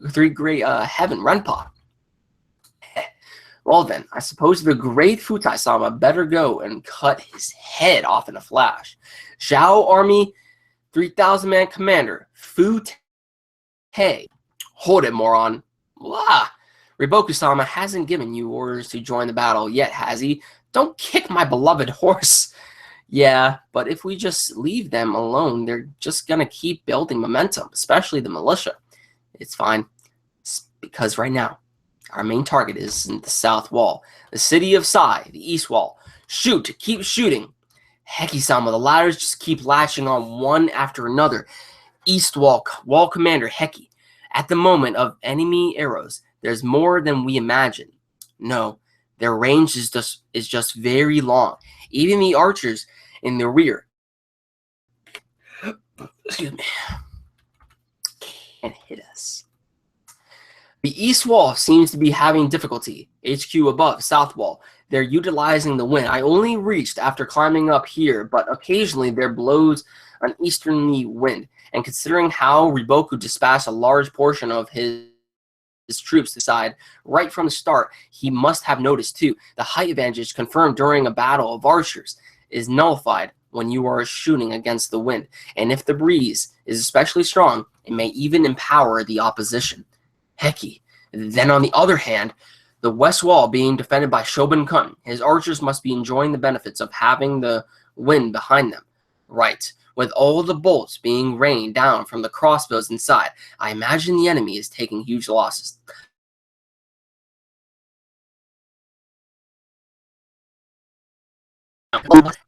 Heaven Renpa. Well then, I suppose the great Futai-sama better go and cut his head off in a flash. Zhao Army 3,000-man commander, Fu Te. Hold it, moron. Blah. Riboku-sama hasn't given you orders to join the battle yet, has he? Don't kick my beloved horse. Yeah, but if we just leave them alone, they're just gonna keep building momentum, especially the militia. It's fine. It's because right now, our main target is in the south wall, the city of Sai, the east wall. Shoot, keep shooting. Heki-sama, the ladders just keep latching on one after another. East wall commander Heki. At the moment of enemy arrows, there's more than we imagine. No, their range is just very long. Even the archers in the rear, excuse me, can't hit us. The east wall seems to be having difficulty. HQ above, south wall. They're utilizing the wind. I only reached after climbing up here, but occasionally there blows an easterly wind. And considering how Riboku dispatched a large portion of his troops to the side right from the start, he must have noticed too. The height advantage confirmed during a battle of archers is nullified when you are shooting against the wind. And if the breeze is especially strong, it may even empower the opposition. Heki. Then on the other hand, the west wall being defended by Shobun Kun, his archers must be enjoying the benefits of having the wind behind them. Right. With all the bolts being rained down from the crossbows inside, I imagine the enemy is taking huge losses.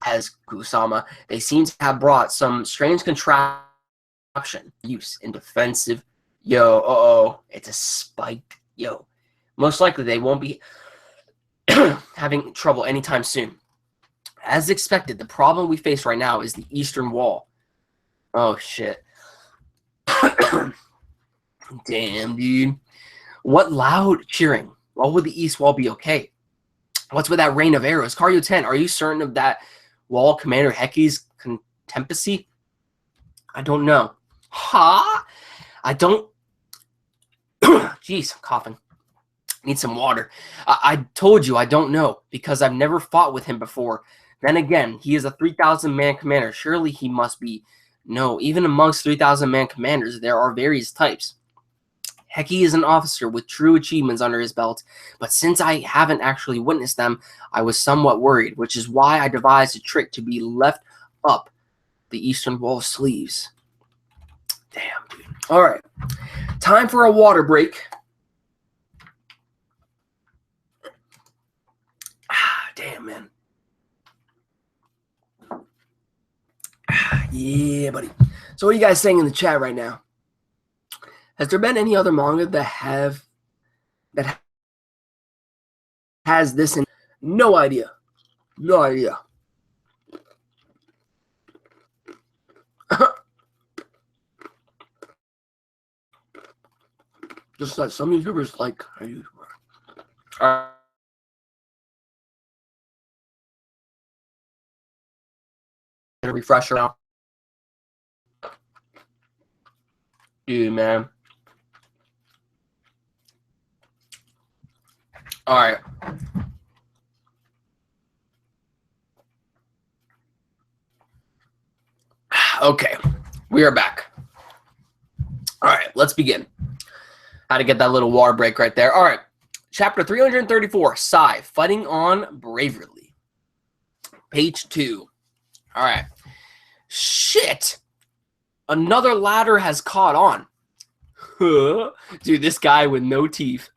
As Kusama, they seem to have brought some strange contraption use in defensive. Yo, it's a spike. Yo, most likely they won't be having trouble anytime soon. As expected, the problem we face right now is the eastern wall. Oh, shit. Damn, dude. What loud cheering? Why would the east wall be okay? What's with that rain of arrows? Karyo 10, are you certain of that wall Commander Heki's contemplacy? I don't know. Ha! I don't... Jeez, I'm coughing. Need some water. I told you I don't know, because I've never fought with him before. Then again, he is a 3,000-man commander. Surely he must be. No, even amongst 3,000-man commanders, there are various types. Heki is an officer with true achievements under his belt, but since I haven't actually witnessed them, I was somewhat worried, which is why I devised a trick to be left up the eastern wall sleeves. Damn, dude. All right. Time for a water break. Damn, man. Yeah, buddy. So what are you guys saying in the chat right now? Has there been any other manga that has this in? No idea. No idea. Just like some YouTubers like. Alright. A refresher now. Dude, man. All right. Okay. We are back. All right. Let's begin. How to get that little water break right there. All right. Chapter 334. Sai, fighting on bravely. Page 2. All right. Shit. Another ladder has caught on. Dude, this guy with no teeth.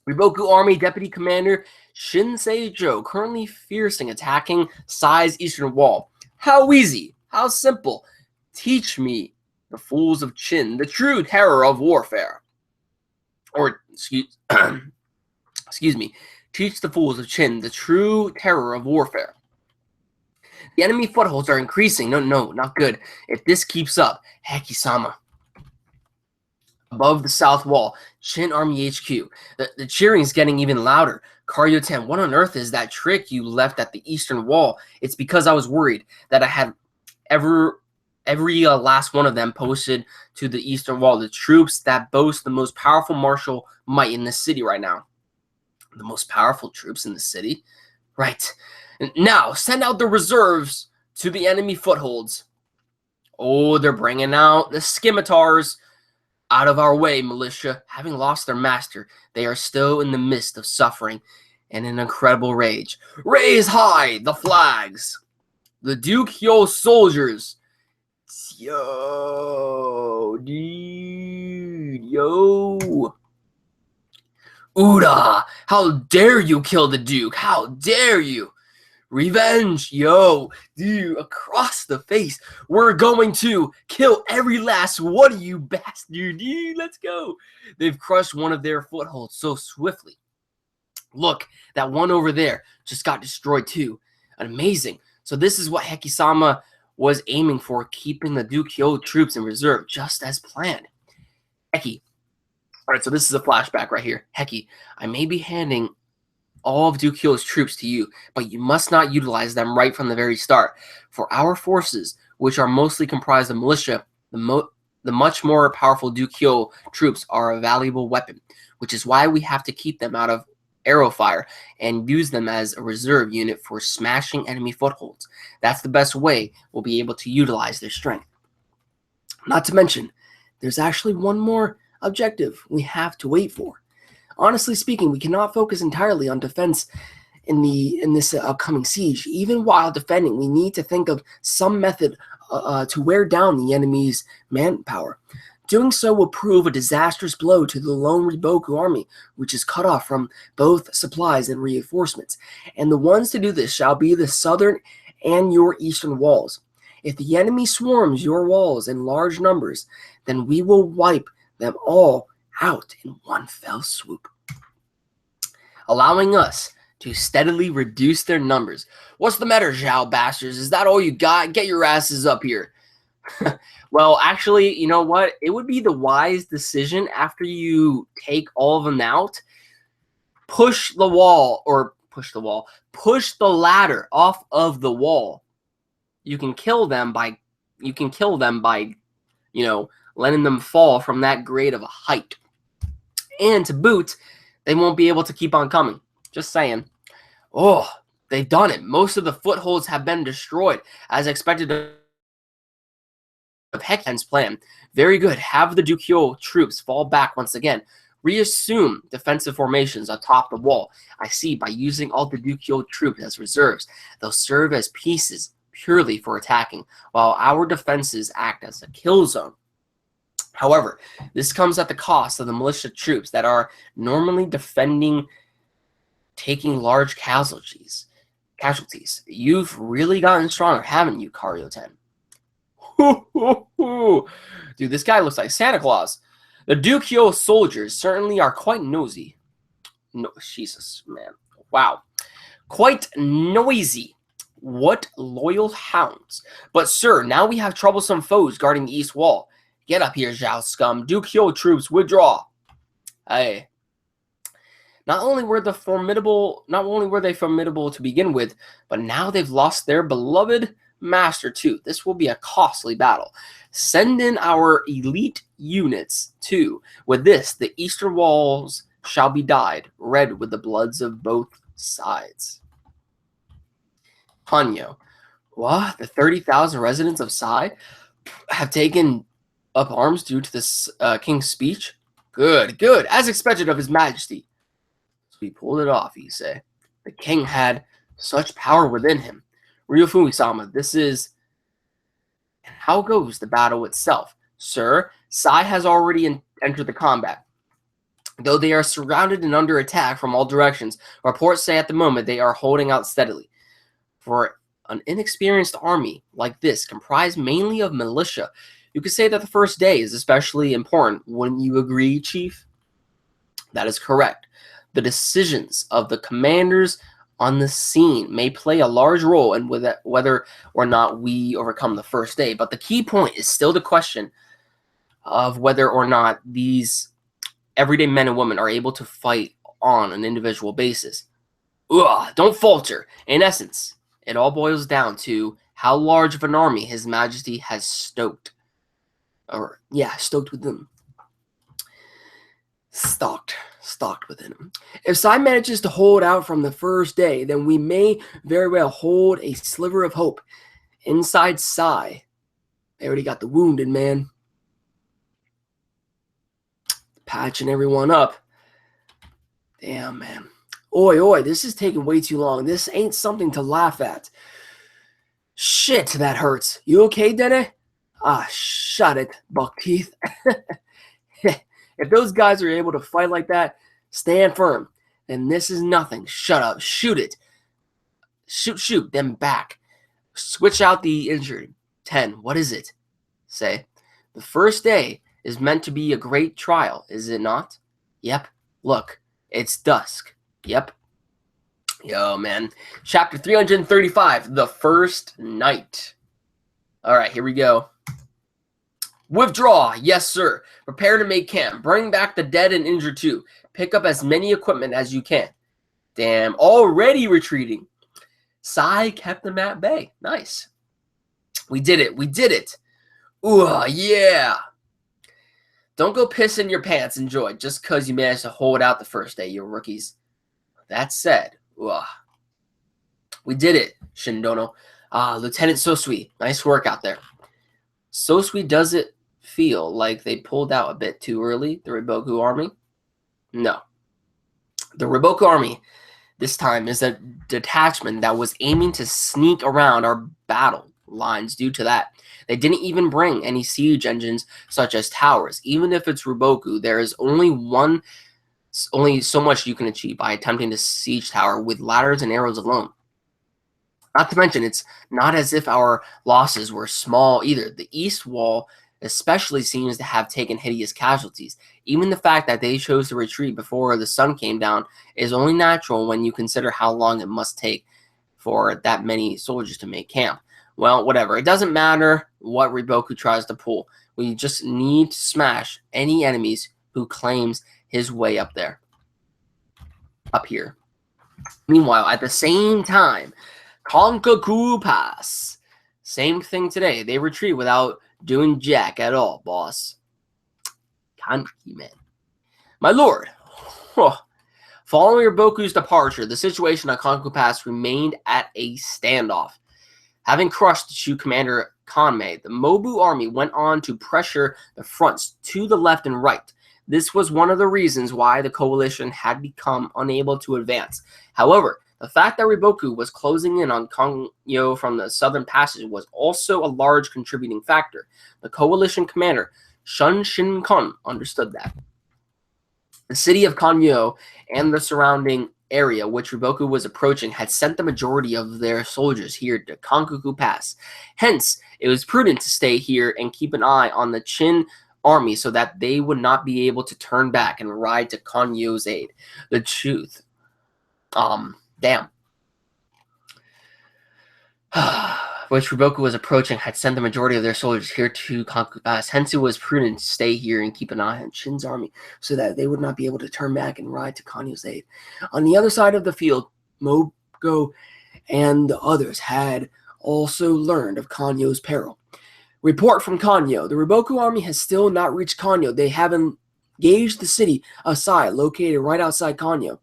Boku Army Deputy Commander Shin currently attacking Sai's eastern wall. How easy, how simple. Teach me, the fools of Chin, the true terror of warfare. Or, excuse me, teach the fools of Chin, the true terror of warfare. The enemy footholds are increasing. No, not good. If this keeps up, Heki-sama. Above the south wall, Shin Army HQ. The cheering is getting even louder. Karyo-ten, what on earth is that trick you left at the eastern wall? It's because I was worried that I had every last one of them posted to the eastern wall. The troops that boast the most powerful martial might in this city right now. The most powerful troops in the city? Right. Now, send out the reserves to the enemy footholds. Oh, they're bringing out the scimitars. Out of our way, militia. Having lost their master, they are still in the midst of suffering and an incredible rage. Raise high the flags. The Dukyo soldiers. Yo, dude, yo. Uda, how dare you kill the Duke? How dare you? Revenge, yo, dude, across the face. We're going to kill every last one of you bastard, dude. Let's go. They've crushed one of their footholds so swiftly. Look, that one over there just got destroyed too. Amazing. So this is what Heki-sama was aiming for, keeping the Dukyo troops in reserve, just as planned. Heki. All right, so this is a flashback right here. Heki, I may be handing all of Dukyo's troops to you, but you must not utilize them right from the very start. For our forces, which are mostly comprised of militia, the much more powerful Dukyo troops are a valuable weapon, which is why we have to keep them out of arrow fire and use them as a reserve unit for smashing enemy footholds. That's the best way we'll be able to utilize their strength. Not to mention, there's actually one more objective we have to wait for. Honestly speaking, we cannot focus entirely on defense in this upcoming siege. Even while defending, we need to think of some method to wear down the enemy's manpower. Doing so will prove a disastrous blow to the lone Boku army, which is cut off from both supplies and reinforcements. And the ones to do this shall be the southern and your eastern walls. If the enemy swarms your walls in large numbers, then we will wipe them all out in one fell swoop, allowing us to steadily reduce their numbers. What's the matter, Zhao bastards? Is that all you got? Get your asses up here. Well, actually, you know what? It would be the wise decision after you take all of them out. Push the ladder off of the wall. You can kill them by, letting them fall from that grade of a height. And to boot, they won't be able to keep on coming. Just saying. Oh, they've done it. Most of the footholds have been destroyed, as expected of Heki-ten's plan. Very good. Have the Dukyo troops fall back once again. Reassume defensive formations atop the wall. I see, by using all the Dukyo troops as reserves, they'll serve as pieces purely for attacking, while our defenses act as a kill zone. However, this comes at the cost of the militia troops that are normally defending, taking large casualties. You've really gotten stronger, haven't you, Karyo-ten? Dude, this guy looks like Santa Claus. The Dukyo soldiers certainly are quite nosy. No, Jesus, man. Wow. Quite noisy. What loyal hounds. But, sir, now we have troublesome foes guarding the east wall. Get up here, Zhao scum. Dukyo troops, withdraw. Hey. Not only were they formidable to begin with, but now they've lost their beloved master too. This will be a costly battle. Send in our elite units too. With this, the eastern walls shall be dyed red with the bloods of both sides. Hanyo. What? The 30,000 residents of Sai have taken up arms due to this king's speech? Good, good. As expected of his majesty. So he pulled it off, Ei Sei. The king had such power within him. Ryufumi-sama, this is... And how goes the battle itself? Sir, Sai has already entered the combat. Though they are surrounded and under attack from all directions, reports say at the moment they are holding out steadily. For an inexperienced army like this, comprised mainly of militia, you could say that the first day is especially important. Wouldn't you agree, Chief? That is correct. The decisions of the commanders on the scene may play a large role in whether or not we overcome the first day. But the key point is still the question of whether or not these everyday men and women are able to fight on an individual basis. Ugh, don't falter. In essence, it all boils down to how large of an army His Majesty has stoked. Stoked with them. Stocked within him. If Sai manages to hold out from the first day, then we may very well hold a sliver of hope. Inside Sai, they already got the wounded, man. Patching everyone up. Damn, man. Oi, this is taking way too long. This ain't something to laugh at. Shit, that hurts. You okay, Dene? Ah, shut it, Buckteeth. If those guys are able to fight like that, stand firm. Then this is nothing. Shut up. Shoot it. Shoot them back. Switch out the injured. 10. What is it? Say. The first day is meant to be a great trial, is it not? Yep. Look, it's dusk. Yep. Yo, man. Chapter 335, The First Night. All right, here we go. Withdraw. Yes, sir. Prepare to make camp. Bring back the dead and injured too. Pick up as many equipment as you can. Damn, already retreating. Sai kept them at bay. Nice. We did it. Ooh, yeah. Don't go pissing your pants, enjoy, just because you managed to hold out the first day, you rookies. That said, we did it, Shindono. Lieutenant Sosui, nice work out there. Sosui, does it feel like they pulled out a bit too early, the Riboku army? No. The Riboku army this time is a detachment that was aiming to sneak around our battle lines. Due to that, they didn't even bring any siege engines such as towers. Even if it's Riboku, there is only so much you can achieve by attempting to siege tower with ladders and arrows alone. Not to mention, it's not as if our losses were small either. The east wall especially seems to have taken hideous casualties. Even the fact that they chose to retreat before the sun came down is only natural when you consider how long it must take for that many soldiers to make camp. Well, whatever. It doesn't matter what Riboku tries to pull. We just need to smash any enemies who claims his way up there. Up here. Meanwhile, at the same time, Kankaku Pass. Same thing today. They retreat without doing jack at all, boss. Kanki, man. My lord. Following Boku's departure, the situation at Kankaku Pass remained at a standoff. Having crushed the Shu commander Kanmei, the Mobu army went on to pressure the fronts to the left and right. This was one of the reasons why the coalition had become unable to advance. However, the fact that Riboku was closing in on Kongyo from the southern passage was also a large contributing factor. The coalition commander, Shun Shin-kun, understood that. The city of Kongyo and the surrounding area which Riboku was approaching had sent the majority of their soldiers here to Kankaku Pass. Hence, it was prudent to stay here and keep an eye on the Chin army so that they would not be able to turn back and ride to Kongyo's aid. The truth. Damn. which Riboku was approaching, had sent the majority of their soldiers here to conquer us. Hence, it was prudent to stay here and keep an eye on Shin's army so that they would not be able to turn back and ride to Kanyo's aid. On the other side of the field, Mogo and the others had also learned of Kanyo's peril. Report from Kanyo. The Riboku army has still not reached Kanyo. They have engaged the city of Sai, located right outside Kanyo.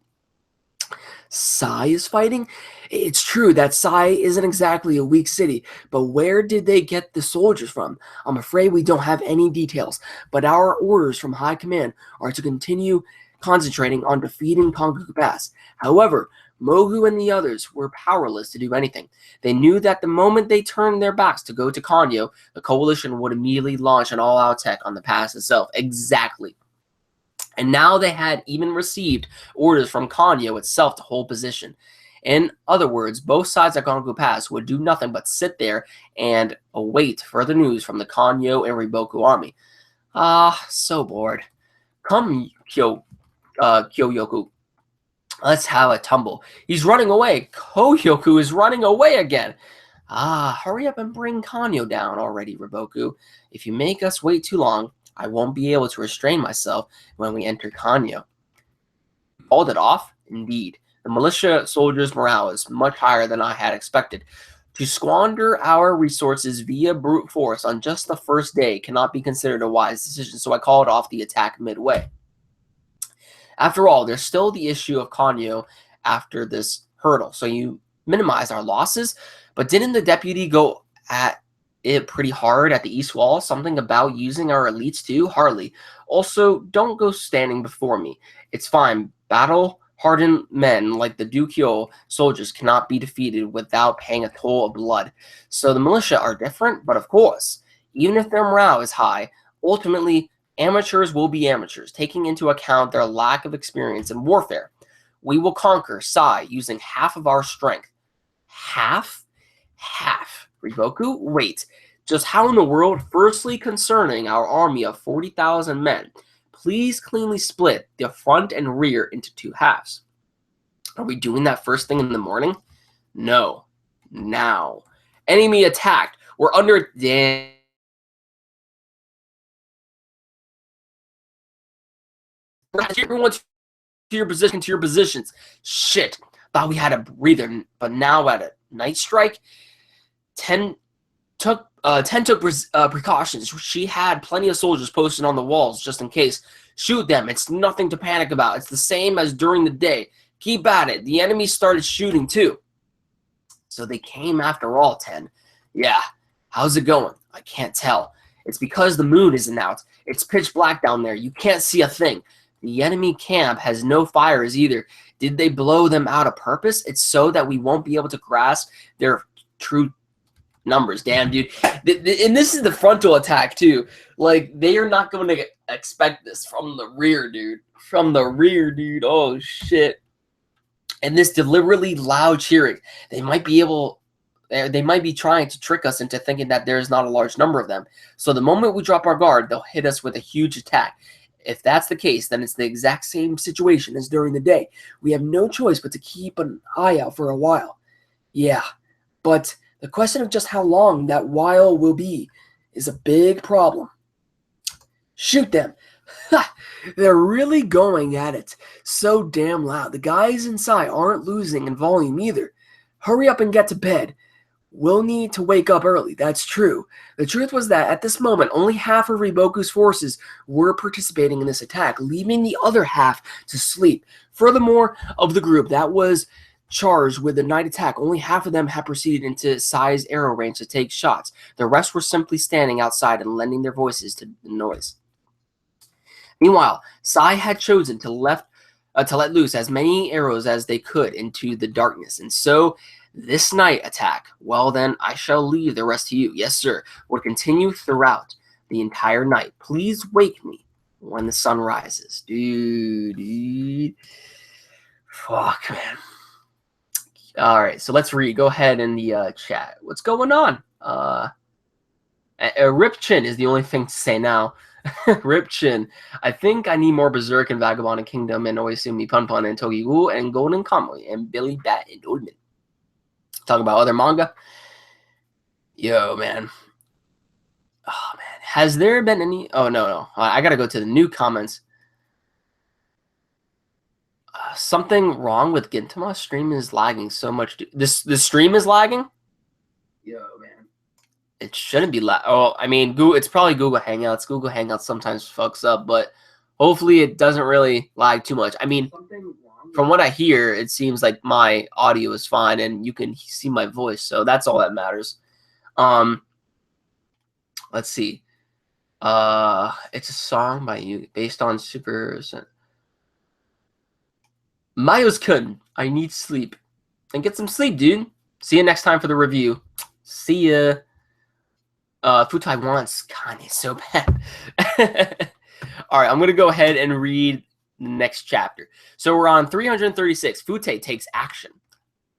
Sai is fighting? It's true that Sai isn't exactly a weak city, but where did they get the soldiers from? I'm afraid we don't have any details, but our orders from High Command are to continue concentrating on defeating Kongoku Pass. However, Mogu and the others were powerless to do anything. They knew that the moment they turned their backs to go to Kanyo, the coalition would immediately launch an all-out attack on the pass itself. Exactly. And now they had even received orders from Kanyo itself to hold position. In other words, both sides of Kongoku Pass would do nothing but sit there and await further news from the Kanyo and Riboku army. So bored. Come, Kyoyoku. Let's have a tumble. He's running away. Koyoku is running away again. Hurry up and bring Kanyo down already, Riboku. If you make us wait too long, I won't be able to restrain myself when we enter Kanyo. Called it off? Indeed. The militia soldiers' morale is much higher than I had expected. To squander our resources via brute force on just the first day cannot be considered a wise decision, so I called off the attack midway. After all, there's still the issue of Kanyo after this hurdle, so you minimize our losses, but didn't the deputy go at it pretty hard at the east wall? Something about using our elites too? Hardly. Also, don't go standing before me. It's fine. Battle-hardened men like the Dukyo soldiers cannot be defeated without paying a toll of blood. So the militia are different, but of course, even if their morale is high, ultimately, amateurs will be amateurs, taking into account their lack of experience in warfare. We will conquer Sai using half of our strength. Half? Half. Riboku? Wait. Just how in the world? Firstly, concerning our army of 40,000 men, please cleanly split the front and rear into two halves. Are we doing that first thing in the morning? No. Now. Enemy attacked. We're under... Damn. Everyone to your position, to your positions. Shit. Thought we had a breather, but now at a night strike, 10 took precautions. She had plenty of soldiers posted on the walls just in case. Shoot them. It's nothing to panic about. It's the same as during the day. Keep at it. The enemy started shooting too. So they came after all, 10. Yeah. How's it going? I can't tell. It's because the moon isn't out. It's pitch black down there. You can't see a thing. The enemy camp has no fires either. Did they blow them out of purpose? It's so that we won't be able to grasp their true numbers. Damn, dude. And this is the frontal attack, too. Like, they are not going to expect this from the rear, dude. From the rear, dude. Oh, shit. And this deliberately loud cheering. They might be trying to trick us into thinking that there is not a large number of them. So the moment we drop our guard, they'll hit us with a huge attack. If that's the case, then it's the exact same situation as during the day. We have no choice but to keep an eye out for a while. Yeah, but the question of just how long that while will be is a big problem. Shoot them. Ha! They're really going at it so damn loud. The guys inside aren't losing in volume either. Hurry up and get to bed. We'll need to wake up early, that's true. The truth was that at this moment, only half of Riboku's forces were participating in this attack, leaving the other half to sleep. Furthermore, of the group that was charged with the night attack, only half of them had proceeded into Sai's arrow range to take shots. The rest were simply standing outside and lending their voices to the noise. Meanwhile, Sai had chosen to let loose as many arrows as they could into the darkness, and so this night attack, well then, I shall leave the rest to you. Yes, sir. Would continue throughout the entire night. Please wake me when the sun rises. Dude. Fuck, man. All right, so let's read. Go ahead in the chat. What's going on? Rip Chin is the only thing to say now. Rip Chin. I think I need more Berserk and Vagabond and Kingdom and Oisumi Pun Pun and Togi Wu and Golden Kamuy and Billy Bat and Oldman. Talk about other manga. Yo, man. Oh, man. Has there been any... Oh, no. I got to go to the new comments. Something wrong with Gintama? Stream is lagging so much. The stream is lagging? Yo, man. It shouldn't be Oh, I mean, Google. It's probably Google Hangouts. Google Hangouts sometimes fucks up, but hopefully it doesn't really lag too much. I mean, from what I hear, it seems like my audio is fine and you can see my voice, so that's all that matters. Let's see. It's a song by you based on Super Mayos-kun. I need sleep. And get some sleep, dude. See you next time for the review. See ya. Futai wants Kane so bad. All right, I'm going to go ahead and read the next chapter. So we're on 336. Fute takes action.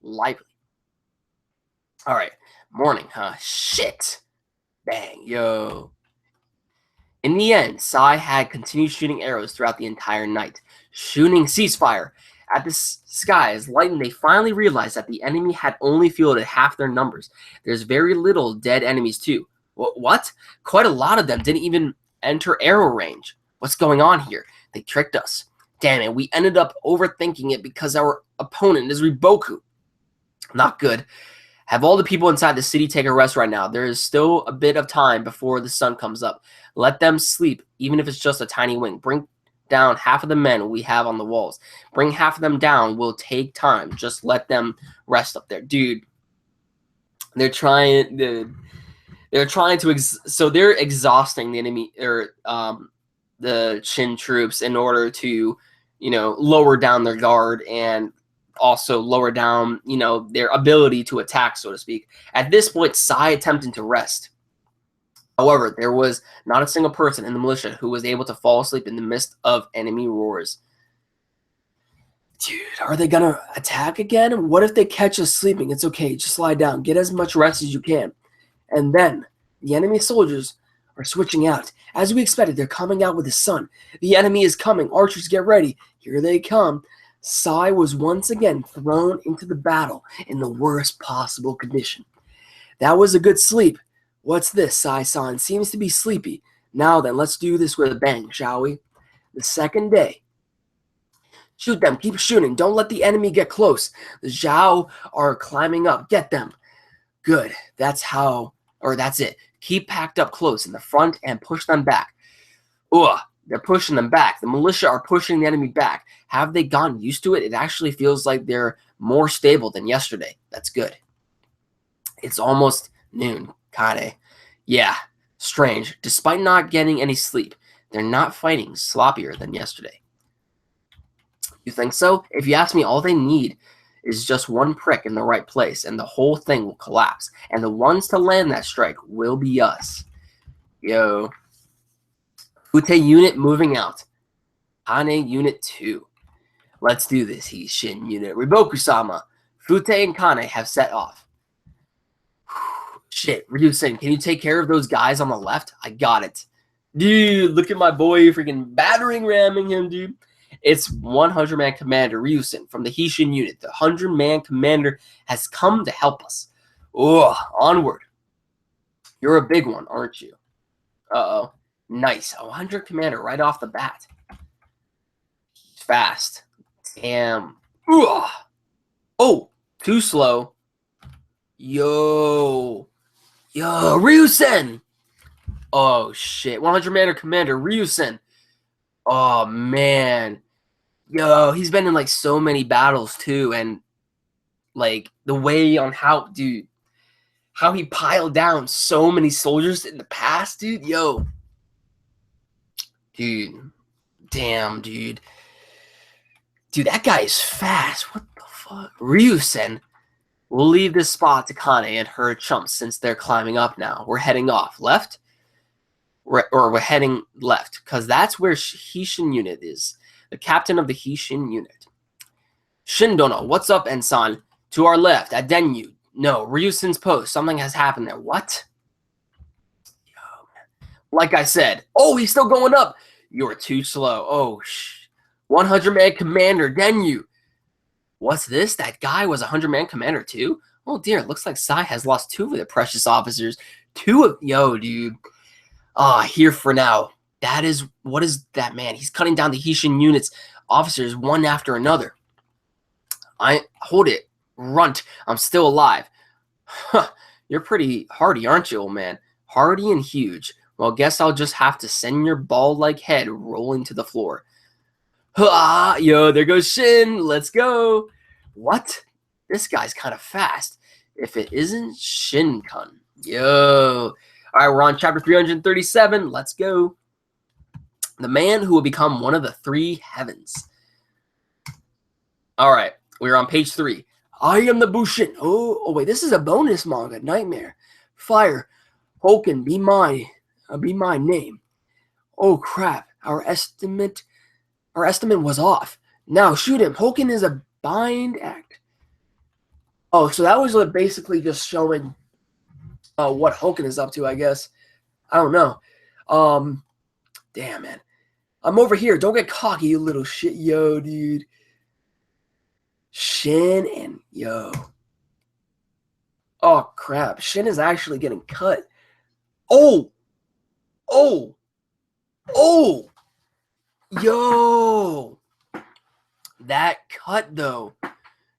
Lively. All right. Morning, huh? Shit. Bang. Yo. In the end, Sai had continued shooting arrows throughout the entire night. Shooting ceasefire. At the sky is lightened, they finally realized that the enemy had only fielded half their numbers. There's very little dead enemies too. What? Quite a lot of them didn't even enter arrow range. What's going on here? They tricked us. Damn it, we ended up overthinking it because our opponent is Boku. Not good. Have all the people inside the city take a rest right now. There is still a bit of time before the sun comes up. Let them sleep, even if it's just a tiny wink. Bring down half of the men we have on the walls. Bring half of them down. Will take time. Just let them rest up there. Dude, they're trying to so they're exhausting the enemy or the Shin troops in order to, lower down their guard and also lower down, their ability to attack, so to speak. At this point, Sai attempted to rest. However, there was not a single person in the militia who was able to fall asleep in the midst of enemy roars. Dude, are they going to attack again? What if they catch us sleeping? It's okay. Just lie down. Get as much rest as you can. And then the enemy soldiers are switching out. As we expected, they're coming out with the sun. The enemy is coming. Archers, get ready. Here they come. Sai was once again thrown into the battle in the worst possible condition. That was a good sleep. What's this, Sai-san? Seems to be sleepy. Now then, let's do this with a bang, shall we? The second day. Shoot them. Keep shooting. Don't let the enemy get close. The Zhao are climbing up. Get them. Good. That's it. Keep packed up close in the front and push them back. Ugh. They're pushing them back. The militia are pushing the enemy back. Have they gotten used to it? It actually feels like they're more stable than yesterday. That's good. It's almost noon. Kane. Yeah, strange. Despite not getting any sleep, they're not fighting sloppier than yesterday. You think so? If you ask me, all they need is just one prick in the right place, and the whole thing will collapse. And the ones to land that strike will be us. Yo. Fute unit moving out. Kane unit 2. Let's do this, Shin unit. Riboku-sama. Fute and Kane have set off. Shit, Ryu-sen, can you take care of those guys on the left? I got it. Dude, look at my boy freaking battering ramming him, dude. It's 100-man commander Ryu-sen from the Shin unit. The 100-man commander has come to help us. Ugh, onward. You're a big one, aren't you? Uh-oh. Nice. A 100 commander right off the bat. Fast. Damn. Ugh. Oh, too slow. Yo, Ryu-sen. Oh, shit. 100-man commander, Ryu-sen. Oh, man. Yo, he's been in, like, so many battles, too. And, like, the way on how he piled down so many soldiers in the past, dude. Yo. Dude. Damn, dude. Dude, that guy is fast. What the fuck? Ryu-sen. We'll leave this spot to Kane and her chumps since they're climbing up now. We're heading off. Left? We're heading left, because that's where Shin unit is. The captain of the Shin unit. Shin Dono, what's up, Ensan? To our left, at Denyu. No, Ryu-sen's post. Something has happened there. What? Yo, man. Like I said. Oh, he's still going up. You're too slow. Oh, 100-man commander, Denyu. What's this? That guy was a 100-man commander too? Oh dear, looks like Sai has lost 2 of the precious officers. 2 of yo, dude. Here for now. What is that, man? He's cutting down the Hisshin units, officers one after another. Hold it, runt. I'm still alive. Huh, you're pretty hardy, aren't you, old man? Hardy and huge. Well, guess I'll just have to send your ball-like head rolling to the floor. Yo, there goes Shin. Let's go. What? This guy's kind of fast. If it isn't Shin-kun. Yo. All right, we're on chapter 337. Let's go. The man who will become one of the 3 heavens. All right, we're on page 3. I am the Bushin. Oh, wait, this is a bonus manga. Nightmare. Fire. Hou Ken, be my name. Oh, crap. Our estimate was off. Now, shoot him. Hou Ken is a bind act. Oh, so that was basically just showing what Hou Ken is up to, I guess. I don't know. Damn, man. I'm over here. Don't get cocky, you little shit. Yo, dude. Shin and yo. Oh, crap. Shin is actually getting cut. Oh. Yo. That cut, though.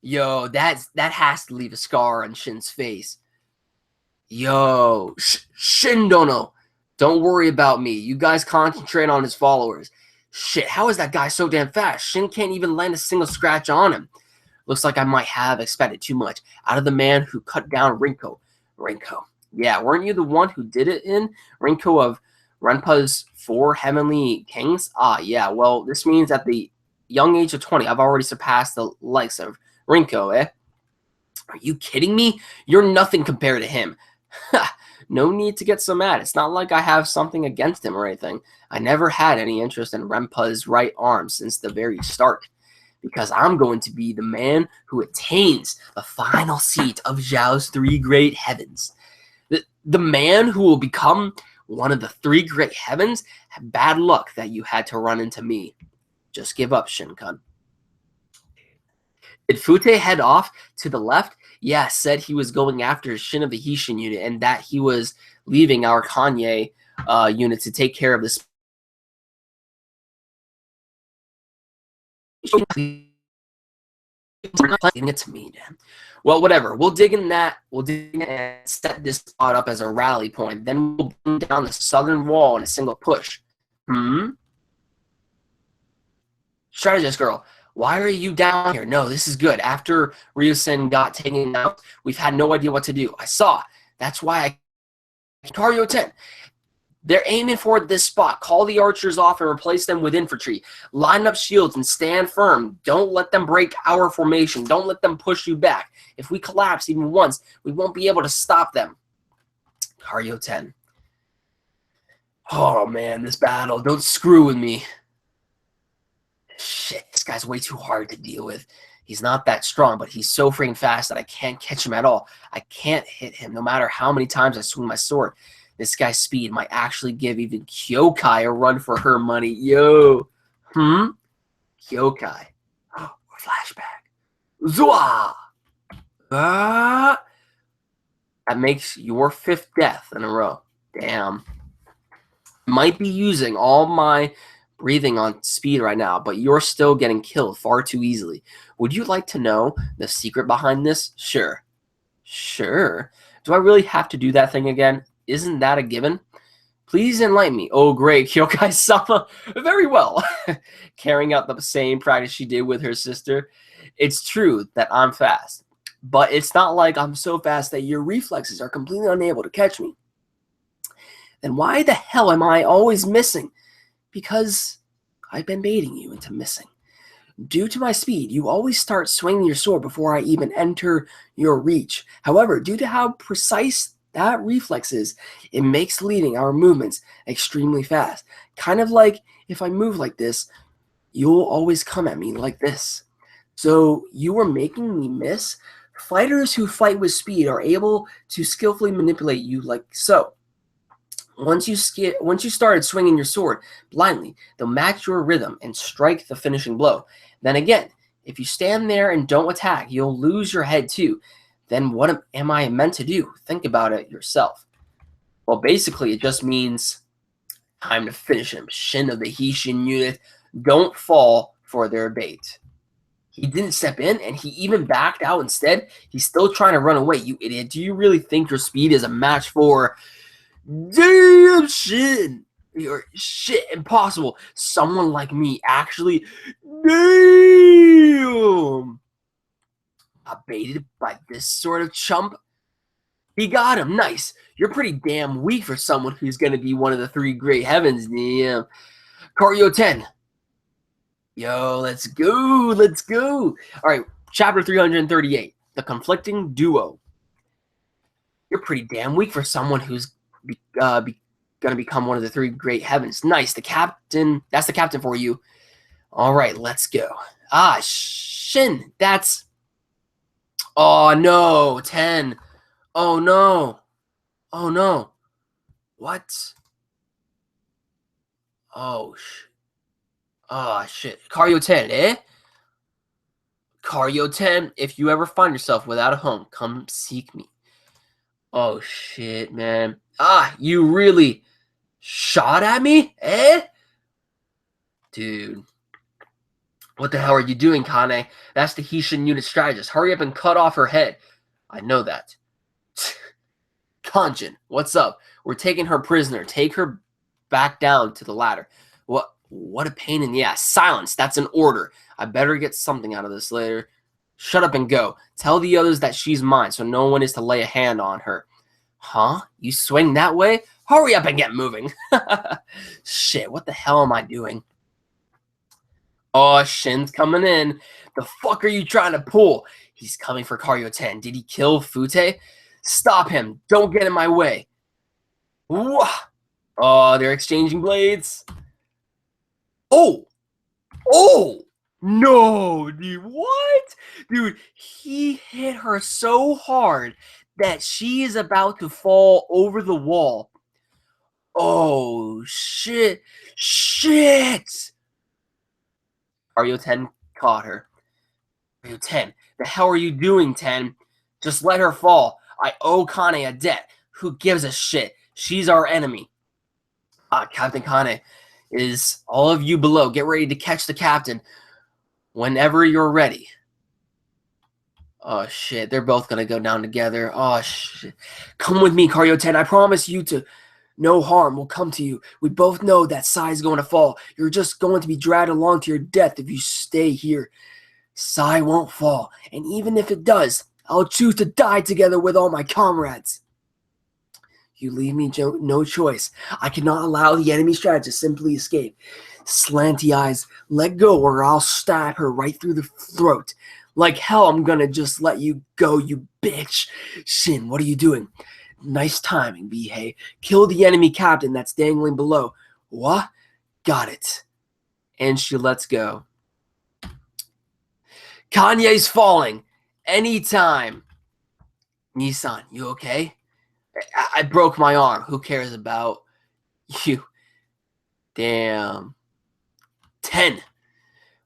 Yo, that has to leave a scar on Shin's face. Yo. Shin Dono. Don't worry about me. You guys concentrate on his followers. Shit, how is that guy so damn fast? Shin can't even land a single scratch on him. Looks like I might have expected too much out of the man who cut down Rinko. Yeah, weren't you the one who did it in Rinko of Renpa's 4 Heavenly Kings? Yeah, well, this means at the young age of 20, I've already surpassed the likes of Rinko, eh? Are you kidding me? You're nothing compared to him. No need to get so mad. It's not like I have something against him or anything. I never had any interest in Renpa's right arm since the very start. Because I'm going to be the man who attains the final seat of Zhao's 3 great heavens. The man who will become one of the 3 great heavens? Bad luck that you had to run into me. Just give up, Shin-kun. Did Fute head off to the left? Yeah, said he was going after Shin of the Hisshin unit and that he was leaving our Kanye unit to take care of this. Giving it to me, damn. Well, whatever. We'll dig in that. We'll dig in and set this spot up as a rally point. Then we'll bring down the southern wall in a single push. Strategist girl, why are you down here? No, this is good. After Ryusen got taken out, we've had no idea what to do. I saw. That's why I Kario 10. They're aiming for this spot. Call the archers off and replace them with infantry. Line up shields and stand firm. Don't let them break our formation. Don't let them push you back. If we collapse even once, we won't be able to stop them. Kario 10. Oh, man, this battle. Don't screw with me. Shit, this guy's way too hard to deal with. He's not that strong, but he's so freaking fast that I can't catch him at all. I can't hit him no matter how many times I swing my sword. This guy's speed might actually give even Kyokai a run for her money. Yo. Kyokai. Flashback. Zua. That makes your 5th death in a row. Damn. Might be using all my breathing on speed right now, but you're still getting killed far too easily. Would you like to know the secret behind this? Sure. Do I really have to do that thing again? Isn't that a given? Please enlighten me. Oh, great. Kyokai-sama. Very well. Carrying out the same practice she did with her sister. It's true that I'm fast, but it's not like I'm so fast that your reflexes are completely unable to catch me. Then why the hell am I always missing? Because I've been baiting you into missing. Due to my speed, you always start swinging your sword before I even enter your reach. However, due to how precise that reflex is, it makes leading our movements extremely fast. Kind of like if I move like this, you'll always come at me like this. So you are making me miss? Fighters who fight with speed are able to skillfully manipulate you like so. Once you started swinging your sword blindly, they'll match your rhythm and strike the finishing blow. Then again, if you stand there and don't attack, you'll lose your head too. then what am I meant to do? Think about it yourself. Well, basically, it just means time to finish him. Shin of the Shin unit, don't fall for their bait. He didn't step in, and he even backed out instead. He's still trying to run away, you idiot. Do you really think your speed is a match for... Damn, Shin! You're shit impossible. Someone like me actually... Damn! Baited by this sort of chump? He got him. Nice. You're pretty damn weak for someone who's going to be one of the three great heavens. Damn. Karyo 10. Yo, let's go. Let's go. All right. Chapter 338. The Conflicting Duo. You're pretty damn weak for someone who's going to become one of the three great heavens. Nice. The captain. That's the captain for you. All right. Let's go. Shin. That's... Oh, no. 10. Oh, no. Oh, no. What? Oh, shit. Karyo 10, eh? Karyo 10, if you ever find yourself without a home, come seek me. Oh, shit, man. You really shot at me, eh? Dude. What the hell are you doing, Kane? That's the Shin unit strategist. Hurry up and cut off her head. I know that. Kanjin, what's up? We're taking her prisoner. Take her back down to the ladder. What a pain in the ass. Silence. That's an order. I better get something out of this later. Shut up and go. Tell the others that she's mine, so no one is to lay a hand on her. Huh? You swing that way? Hurry up and get moving. Shit, what the hell am I doing? Oh, Shin's coming in. The fuck are you trying to pull? He's coming for Karyo 10. Did he kill Fute? Stop him. Don't get in my way. Whoa. Oh, they're exchanging blades. Oh. Oh. No, dude. What? Dude, he hit her so hard that she is about to fall over the wall. Oh, shit. Shit. Karyo 10 caught her. Karyo 10. The hell are you doing, 10? Just let her fall. I owe Kane a debt. Who gives a shit? She's our enemy. Captain Kane, is all of you below. Get ready to catch the captain whenever you're ready. Oh, shit. They're both going to go down together. Oh, shit. Come with me, Karyo 10. I promise you to... No harm will come to you. We both know that Sai's going to fall. You're just going to be dragged along to your death if you stay here. Sai won't fall. And even if it does, I'll choose to die together with all my comrades. You leave me no choice. I cannot allow the enemy strategist to simply escape. Slanty eyes, let go or I'll stab her right through the throat. Like hell, I'm gonna just let you go, you bitch. Shin, what are you doing? Nice timing, Bihei. Kill the enemy captain that's dangling below. What? Got it. And she lets go. Kanye's falling. Anytime. Nissan, you okay? I broke my arm. Who cares about you? Damn. 10.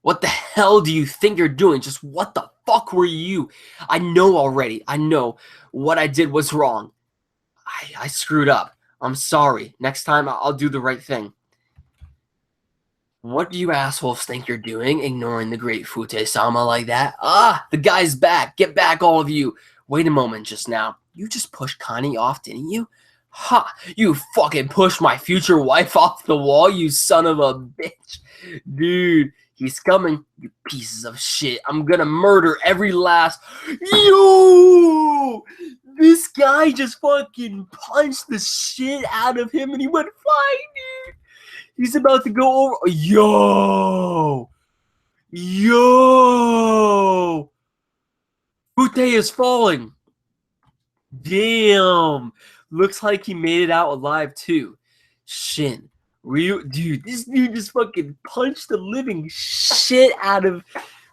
What the hell do you think you're doing? Just what the fuck were you? I know already. I know what I did was wrong. I screwed up. I'm sorry. Next time I'll do the right thing. What do you assholes think you're doing, ignoring the great Fute-sama like that? The guy's back. Get back, all of you. Wait a moment just now. You just pushed Kane off, didn't you? Ha! You fucking pushed my future wife off the wall, you son of a bitch. Dude, he's coming, you pieces of shit. I'm gonna murder every last... Yo! This guy just fucking punched the shit out of him and he went flying, dude. He's about to go over. Yo! Yo! Fute is falling. Damn. Looks like he made it out alive too. Shin. Dude, this dude just fucking punched the living shit out of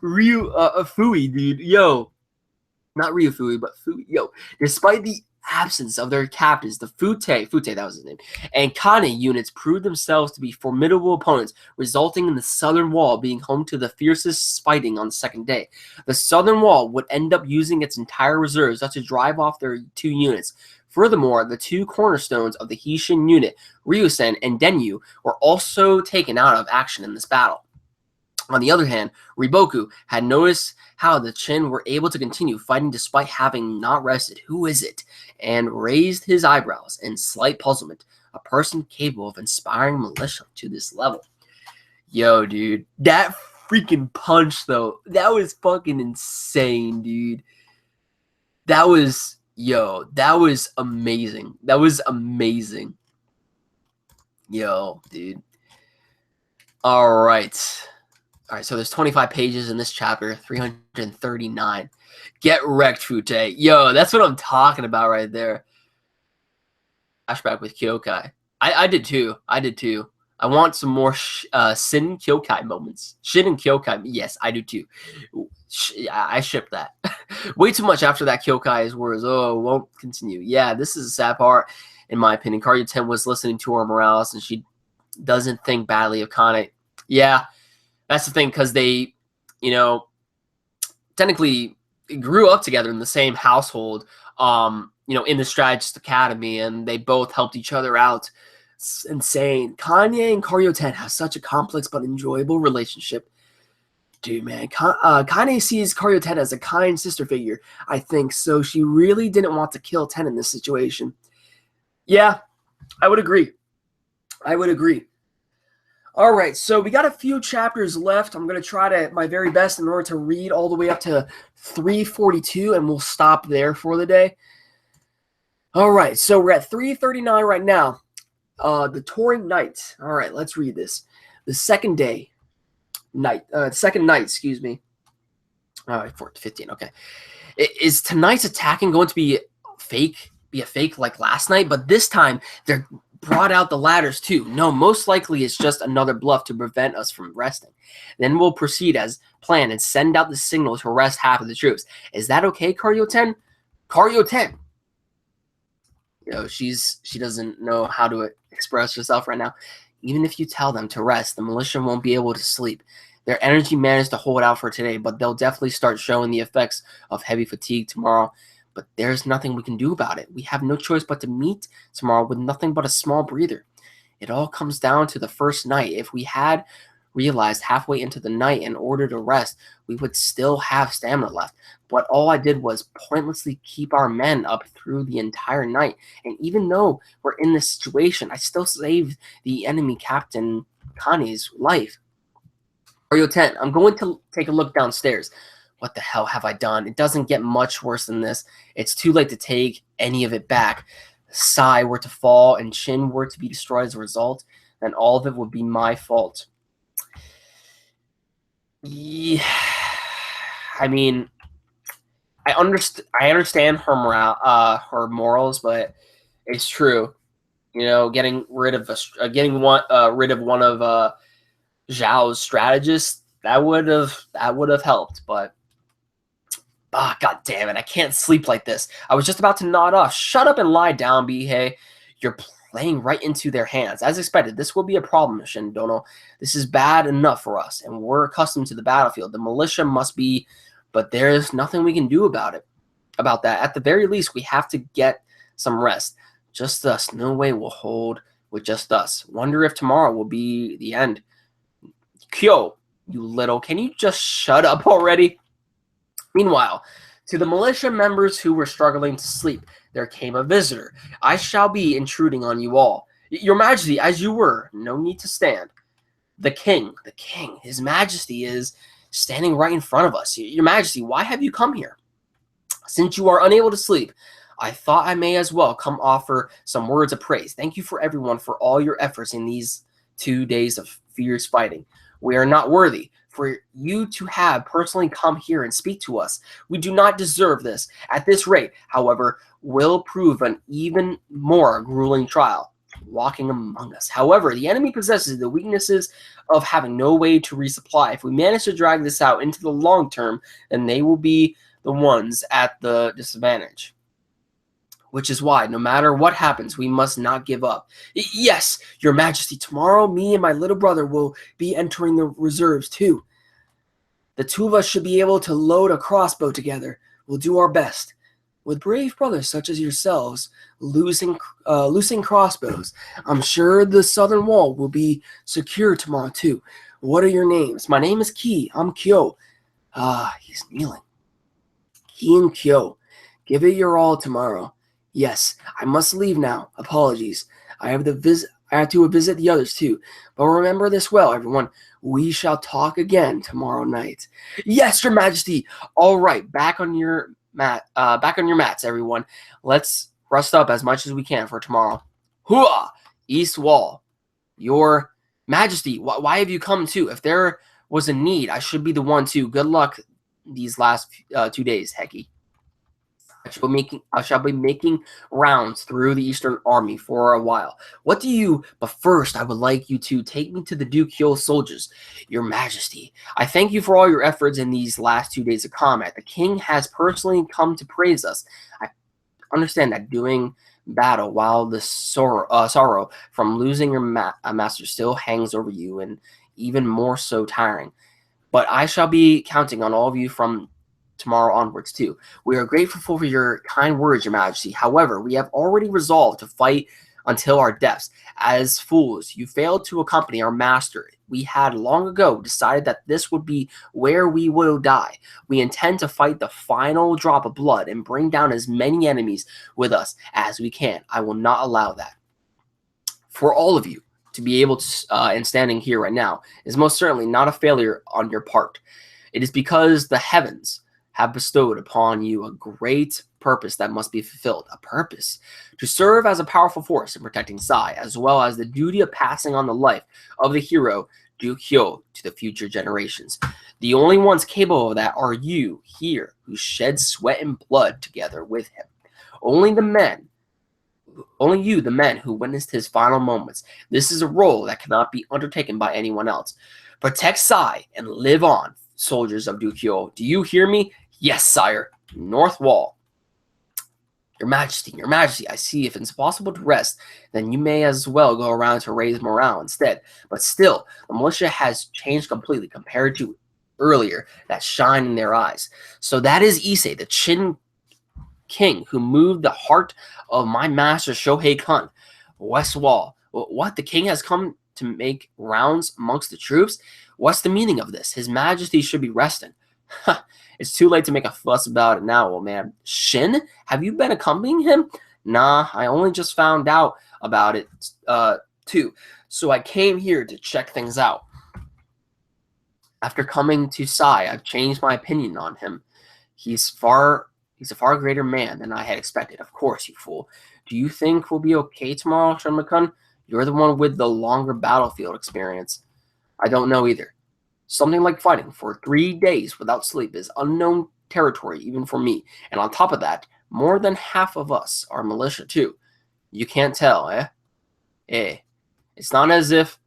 Fui, dude. Yo. Not Ryufui, but Fui. Yo, despite the absence of their captains, the Fute, that was his name, and Kane units proved themselves to be formidable opponents, resulting in the Southern Wall being home to the fiercest fighting on the second day. The Southern Wall would end up using its entire reserves to drive off their 2 units. Furthermore, the 2 cornerstones of the Shin unit, Ryusen and Denyu, were also taken out of action in this battle. On the other hand, Riboku had noticed how the Shin were able to continue fighting despite having not rested. Who is it? And raised his eyebrows in slight puzzlement. A person capable of inspiring militia to this level. Yo, dude. That freaking punch, though. That was fucking insane, dude. That was amazing. That was amazing. Yo, dude. All right, so there's 25 pages in this chapter, 339. Get wrecked, Fute. Yo, that's what I'm talking about right there. Flashback with Kyokai. I did too. I want some more Shin Kyokai moments. Shin and Kyokai. Yes, I do too. I ship that. Way too much after that Kyokai's words. Oh, won't continue. Yeah, this is a sad part, in my opinion. Karyuten was listening to her morals, and she doesn't think badly of Kane. Yeah, that's the thing, because they, technically grew up together in the same household, in the Strategist Academy, and they both helped each other out. It's insane. Kanye and Karyuten have such a complex but enjoyable relationship. Dude, man, Kanye sees Karyuten as a kind sister figure, I think, so she really didn't want to kill Ten in this situation. Yeah, I would agree. All right, so we got a few chapters left. I'm going to try my very best in order to read all the way up to 342, and we'll stop there for the day. All right, so we're at 339 right now. The Touring Night. All right, let's read this. The second night, excuse me. All right, 15, okay. Is tonight's attacking going to be a fake like last night? But this time, they're brought out the ladders too. No, most likely it's just another bluff to prevent us from resting. Then we'll proceed as planned and send out the signal to arrest half of the troops. Is that okay, Karyuten? Karyuten! She doesn't know how to express herself right now. Even if you tell them to rest, the militia won't be able to sleep. Their energy managed to hold out for today, but they'll definitely start showing the effects of heavy fatigue tomorrow. But there's nothing we can do about it. We have no choice but to meet tomorrow with nothing but a small breather. It all comes down to the first night. If we had realized halfway into the night in order to rest, we would still have stamina left. But all I did was pointlessly keep our men up through the entire night. And even though we're in this situation, I still saved the enemy Captain Kane's life. Karyuten, I'm going to take a look downstairs. What the hell have I done? It doesn't get much worse than this. It's too late to take any of it back. If Sai were to fall and Shin were to be destroyed as a result, then all of it would be my fault. Yeah, I mean, I understand her morals, but it's true. Getting rid of one of Zhao's strategists, that would have helped, but. God damn it, I can't sleep like this. I was just about to nod off. Shut up and lie down, Bihei. You're playing right into their hands. As expected, this will be a problem, Shin Dono. This is bad enough for us, and we're accustomed to the battlefield. The militia must be, but there's nothing we can do about that. At the very least, we have to get some rest. Just us. No way will hold with just us. Wonder if tomorrow will be the end. Kyo, can you just shut up already? Meanwhile, to the militia members who were struggling to sleep, there came a visitor. I shall be intruding on you all. Your Majesty, as you were, no need to stand. The king, His Majesty is standing right in front of us. Your Majesty, why have you come here? Since you are unable to sleep, I thought I may as well come offer some words of praise. Thank you for everyone for all your efforts in these 2 days of fierce fighting. We are not worthy for you to have personally come here and speak to us. We do not deserve this. At this rate, however, will prove an even more grueling trial, walking among us. However, the enemy possesses the weaknesses of having no way to resupply. If we manage to drag this out into the long term, then they will be the ones at the disadvantage. Which is why, no matter what happens, we must not give up. Yes, Your Majesty, tomorrow me and my little brother will be entering the reserves too. The two of us should be able to load a crossbow together. We'll do our best. With brave brothers such as yourselves loosing crossbows, I'm sure the southern wall will be secure tomorrow too. What are your names? My name is Ki. I'm Kyo. He's kneeling. Ki and Kyo. Give it your all tomorrow. Yes, I must leave now. Apologies. I have to visit the others too. But remember this well, everyone. We shall talk again tomorrow night. Yes, Your Majesty. All right, back on your mats, everyone. Let's rest up as much as we can for tomorrow. Hooah! East Wall. Your Majesty, why have you come too? If there was a need, I should be the one too. Good luck these last 2 days, Heki. I shall be making rounds through the Eastern Army for a while. But first, I would like you to take me to the Duke Hyo soldiers. Your Majesty, I thank you for all your efforts in these last 2 days of combat. The king has personally come to praise us. I understand that doing battle while the sorrow from losing your master still hangs over you, and even more so tiring. But I shall be counting on all of you from tomorrow onwards too. We are grateful for your kind words, Your Majesty. However, we have already resolved to fight until our deaths. As fools, you failed to accompany our master. We had long ago decided that this would be where we will die. We intend to fight the final drop of blood and bring down as many enemies with us as we can. I will not allow that. For all of you to be able to, and standing here right now, is most certainly not a failure on your part. It is because the heavens have bestowed upon you a great purpose that must be fulfilled. A purpose to serve as a powerful force in protecting Sai, as well as the duty of passing on the life of the hero Duke Hyo to the future generations. The only ones capable of that are you here, who shed sweat and blood together with him. Only you, the men who witnessed his final moments. This is a role that cannot be undertaken by anyone else. Protect Sai and live on, soldiers of Duke Hyo. Do you hear me? Yes, sire. North Wall. Your Majesty, I see if it's impossible to rest, then you may as well go around to raise morale instead. But still, the militia has changed completely compared to earlier, that shine in their eyes. So that is Ei Sei, the Shin king, who moved the heart of my master Shohei Kun. West Wall. What? The king has come to make rounds amongst the troops? What's the meaning of this? His Majesty should be resting. It's too late to make a fuss about it now, old man. Shin? Have you been accompanying him? Nah, I only just found out about it, too. So I came here to check things out. After coming to Sai, I've changed my opinion on him. He's a far greater man than I had expected. Of course, you fool. Do you think we'll be okay tomorrow, Shin-kun? You're the one with the longer battlefield experience. I don't know either. Something like fighting for 3 days without sleep is unknown territory even for me. And on top of that, more than half of us are militia too. You can't tell, eh? It's not as if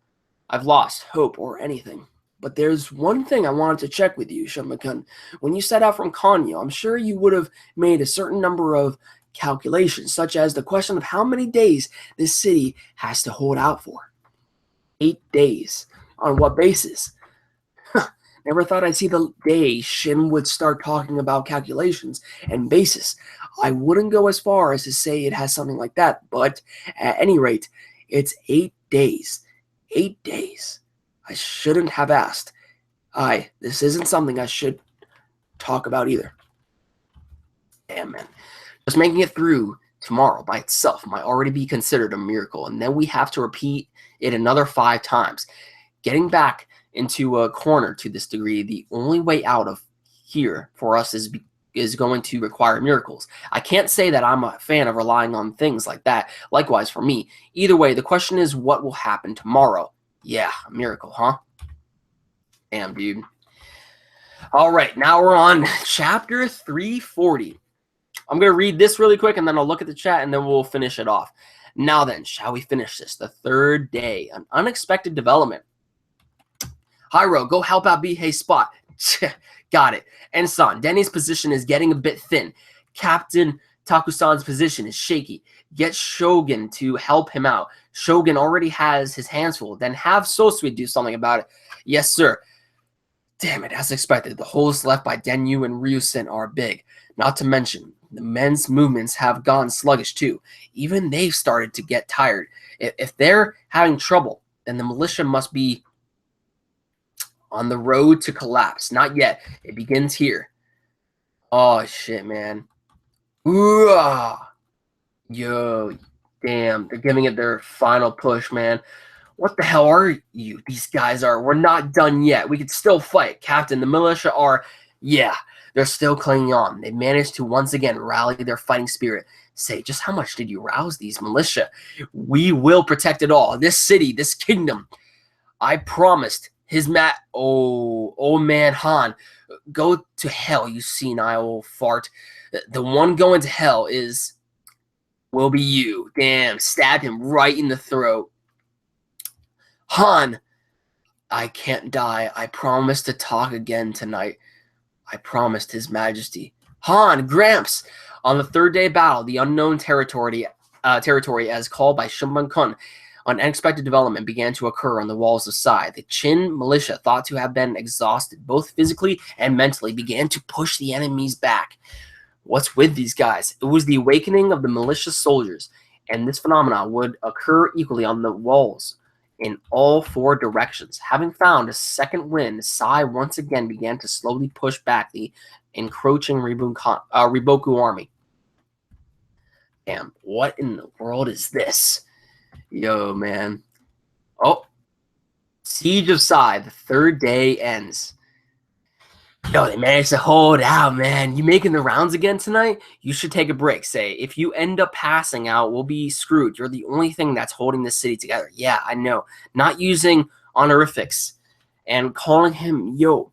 I've lost hope or anything. But there's one thing I wanted to check with you, Shin-kun. When you set out from Kanyo, I'm sure you would have made a certain number of calculations, such as the question of how many days this city has to hold out for. 8 days. On what basis? Never thought I'd see the day Shin would start talking about calculations and basis. I wouldn't go as far as to say it has something like that, but at any rate, it's 8 days. 8 days. I shouldn't have asked. This isn't something I should talk about either. Damn, man. Just making it through tomorrow by itself might already be considered a miracle, and then we have to repeat it another 5 times. Getting back into a corner to this degree, the only way out of here for us is going to require miracles. I can't say that I'm a fan of relying on things like that. Likewise for me. Either way, the question is what will happen tomorrow. Yeah, a miracle, huh? Damn, dude. All right, now we're on chapter 340. I'm going to read this really quick, and then I'll look at the chat, and then we'll finish it off. Now then, shall we finish this? The 3rd day, an unexpected development. Hyro, go help out Bihei's spot. Got it. Ensign, Denny's position is getting a bit thin. Captain Takusan's position is shaky. Get Shogun to help him out. Shogun already has his hands full. Then have Sosui do something about it. Yes, sir. Damn it, as expected, the holes left by Denyu and Ryusen are big. Not to mention, the men's movements have gone sluggish too. Even they've started to get tired. If they're having trouble, then the militia must be on the road to collapse. Not yet. It begins here. Oh, shit, man. Ooh, yo, damn. They're giving it their final push, man. What the hell are you? These guys are. We're not done yet. We can still fight. Captain, the militia are. Yeah, they're still clinging on. They managed to once again rally their fighting spirit. Say, just how much did you rouse these militia? We will protect it all. This city, this kingdom. I promised. Old man Han, go to hell, you senile fart. The one going to hell will be you. Damn, stabbed him right in the throat. Han, I can't die. I promised to talk again tonight. I promised His Majesty. Han, Gramps, on the third day of battle, the unknown territory as called by Shin Kun, an unexpected development began to occur on the walls of Sai. The Qin militia, thought to have been exhausted both physically and mentally, began to push the enemies back. What's with these guys? It was the awakening of the militia soldiers, and this phenomenon would occur equally on the walls in all four directions. Having found a second wind, Sai once again began to slowly push back the encroaching Riboku army. Damn, what in the world is this? Yo, man. Oh, Siege of Sai, the third day ends. Yo, they managed to hold out, man. You making the rounds again tonight? You should take a break. Say, if you end up passing out, we'll be screwed. You're the only thing that's holding this city together. Yeah, I know. Not using honorifics and calling him yo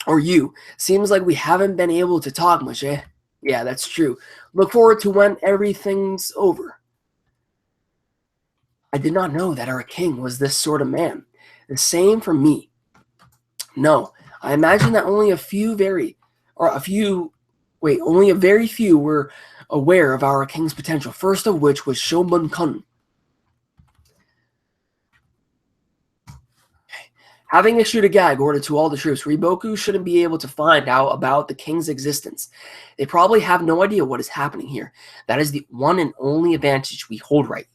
or you. Seems like we haven't been able to talk much, eh? Yeah, that's true. Look forward to when everything's over. I did not know that our king was this sort of man. The same for me. No, I imagine that only a very few were aware of our king's potential, first of which was Shogun Kun. Having issued a gag order to all the troops, Riboku shouldn't be able to find out about the king's existence. They probably have no idea what is happening here. That is the one and only advantage we hold right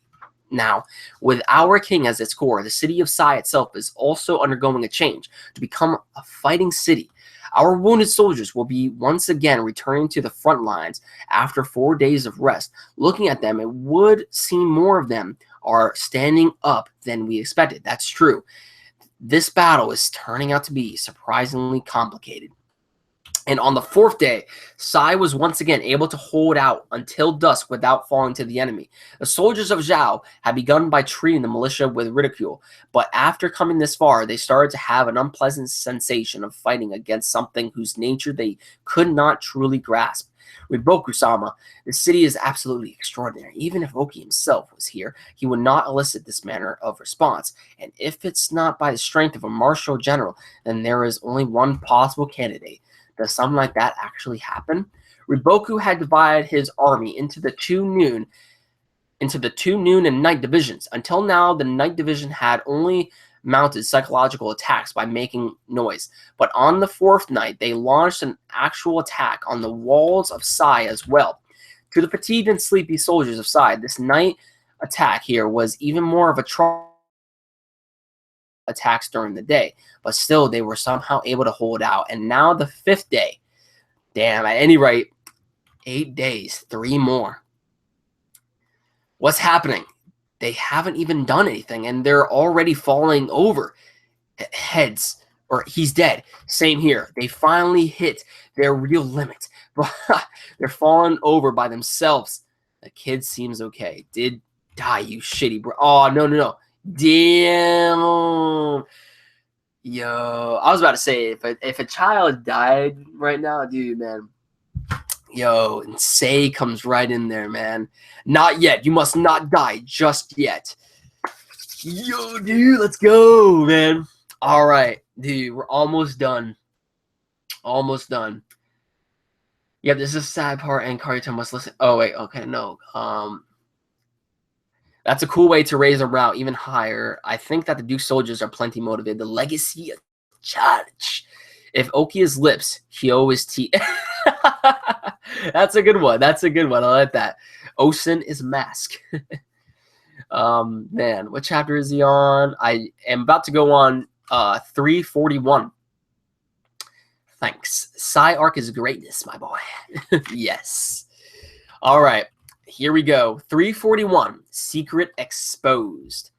now. With our king as its core, the city of Sai itself is also undergoing a change to become a fighting city. Our wounded soldiers will be once again returning to the front lines after 4 days of rest. Looking at them, it would seem more of them are standing up than we expected. That's true. This battle is turning out to be surprisingly complicated. And on the fourth day, Sai was once again able to hold out until dusk without falling to the enemy. The soldiers of Zhao had begun by treating the militia with ridicule, but after coming this far, they started to have an unpleasant sensation of fighting against something whose nature they could not truly grasp. With Boku-sama, the city is absolutely extraordinary. Even if Oki himself was here, he would not elicit this manner of response. And if it's not by the strength of a martial general, then there is only one possible candidate. Does something like that actually happen? Riboku had divided his army into the two noon and night divisions. Until now, the night division had only mounted psychological attacks by making noise. But on the fourth night, they launched an actual attack on the walls of Sai as well. To the fatigued and sleepy soldiers of Sai, this night attack here was even more of a attacks during the day, but still they were somehow able to hold out. And now the fifth day. Damn, at any rate, 8 days, 3 more. What's happening? They haven't even done anything, and they're already falling over. Heads, or he's dead. Same here. They finally hit their real limit. They're falling over by themselves. The kid seems okay. Did die, you shitty bro. Oh, no. Damn. Yo, I was about to say, if a child died right now, dude, man. Yo, and Sei comes right in there, man. Not yet. You must not die just yet. Yo, dude, let's go, man. All right, dude, we're almost done. Almost done. Yeah, this is a sad part, and Karuta must listen. Oh wait, okay, no. That's a cool way to raise a morale even higher. I think that the Duke soldiers are plenty motivated. The legacy of Judge. If Okia's lips, he always That's a good one. That's a good one. I like that. Ocean is mask. Man, what chapter is he on? I am about to go on 341. Thanks. Sai arc is greatness, my boy. Yes. All right. Here we go. 341. Secret exposed.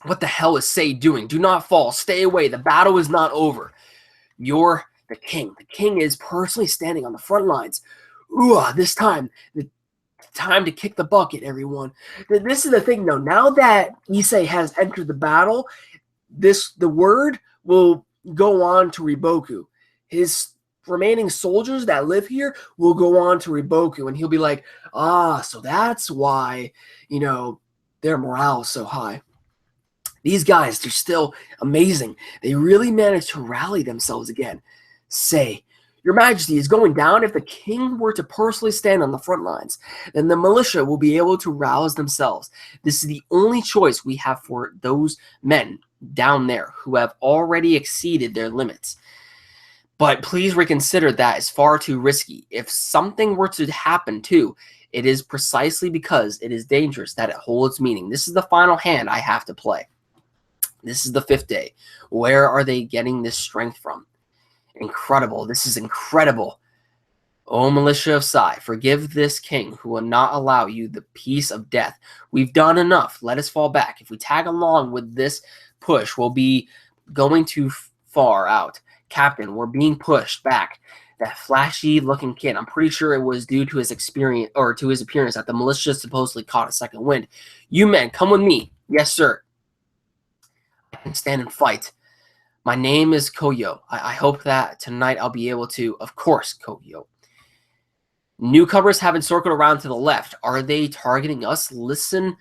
What the hell is Sei doing? Do not fall. Stay away. The battle is not over. You're the king. The king is personally standing on the front lines. Ooh, this time, the time to kick the bucket, everyone. This is the thing, though. Now that Ei Sei has entered the battle, the word will go on to Riboku. His remaining soldiers that live here will go on to Riboku, and he'll be like, so that's why, their morale is so high. These guys, they're still amazing. They really managed to rally themselves again. Sei, Your Majesty is going down. If the king were to personally stand on the front lines, then the militia will be able to rouse themselves. This is the only choice we have for those men down there who have already exceeded their limits. But please reconsider that is far too risky. If something were to happen too, it is precisely because it is dangerous that it holds meaning. This is the final hand I have to play. This is the 5th day. Where are they getting this strength from? Incredible. This is incredible. O militia of Sai, forgive this king who will not allow you the peace of death. We've done enough. Let us fall back. If we tag along with this push, we'll be going too far out. Captain, we're being pushed back. That flashy-looking kid, I'm pretty sure it was due to his experience or to his appearance that the militia supposedly caught a second wind. You men, come with me. Yes, sir. I can stand and fight. My name is Koyo. I hope that tonight I'll be able to. Of course, Koyo. Newcomers have been circled around to the left. Are they targeting us? Listen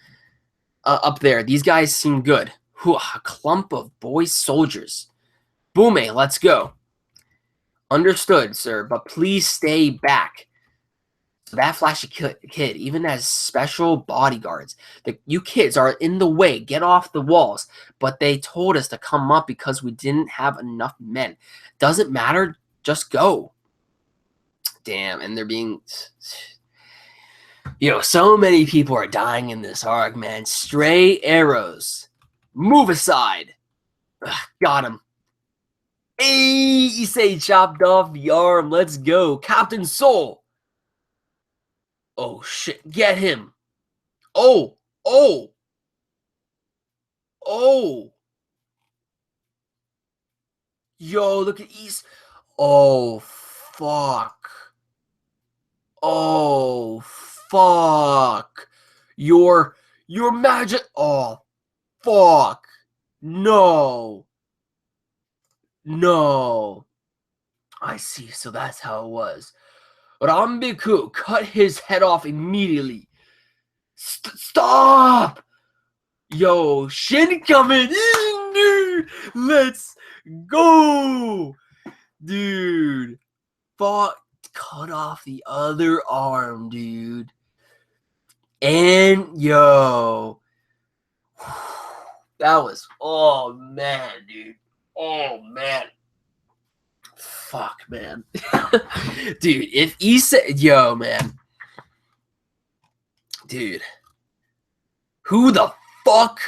up there. These guys seem good. Whew, a clump of boy soldiers. Bume, let's go. Understood, sir, but please stay back. So that flashy kid even has special bodyguards. You kids are in the way. Get off the walls. But they told us to come up because we didn't have enough men. Doesn't matter. Just go. Damn, and they're being... so many people are dying in this arc, man. Stray arrows. Move aside. Ugh, got him. Ei Sei chopped off the arm. Let's go. Captain Soul. Oh, shit. Get him. Oh. Yo, look at East. Oh, fuck. Oh, fuck. Your magic. Oh, fuck. No. I see. So that's how it was. Rambiku cut his head off immediately. Stop! Yo, Shin coming in, dude! Let's go! Dude. Cut off the other arm, dude. And, yo. That was, oh, man, dude. Oh, man. Fuck, man. Dude, if Ei Sei... Yo, man. Dude. Who the fuck?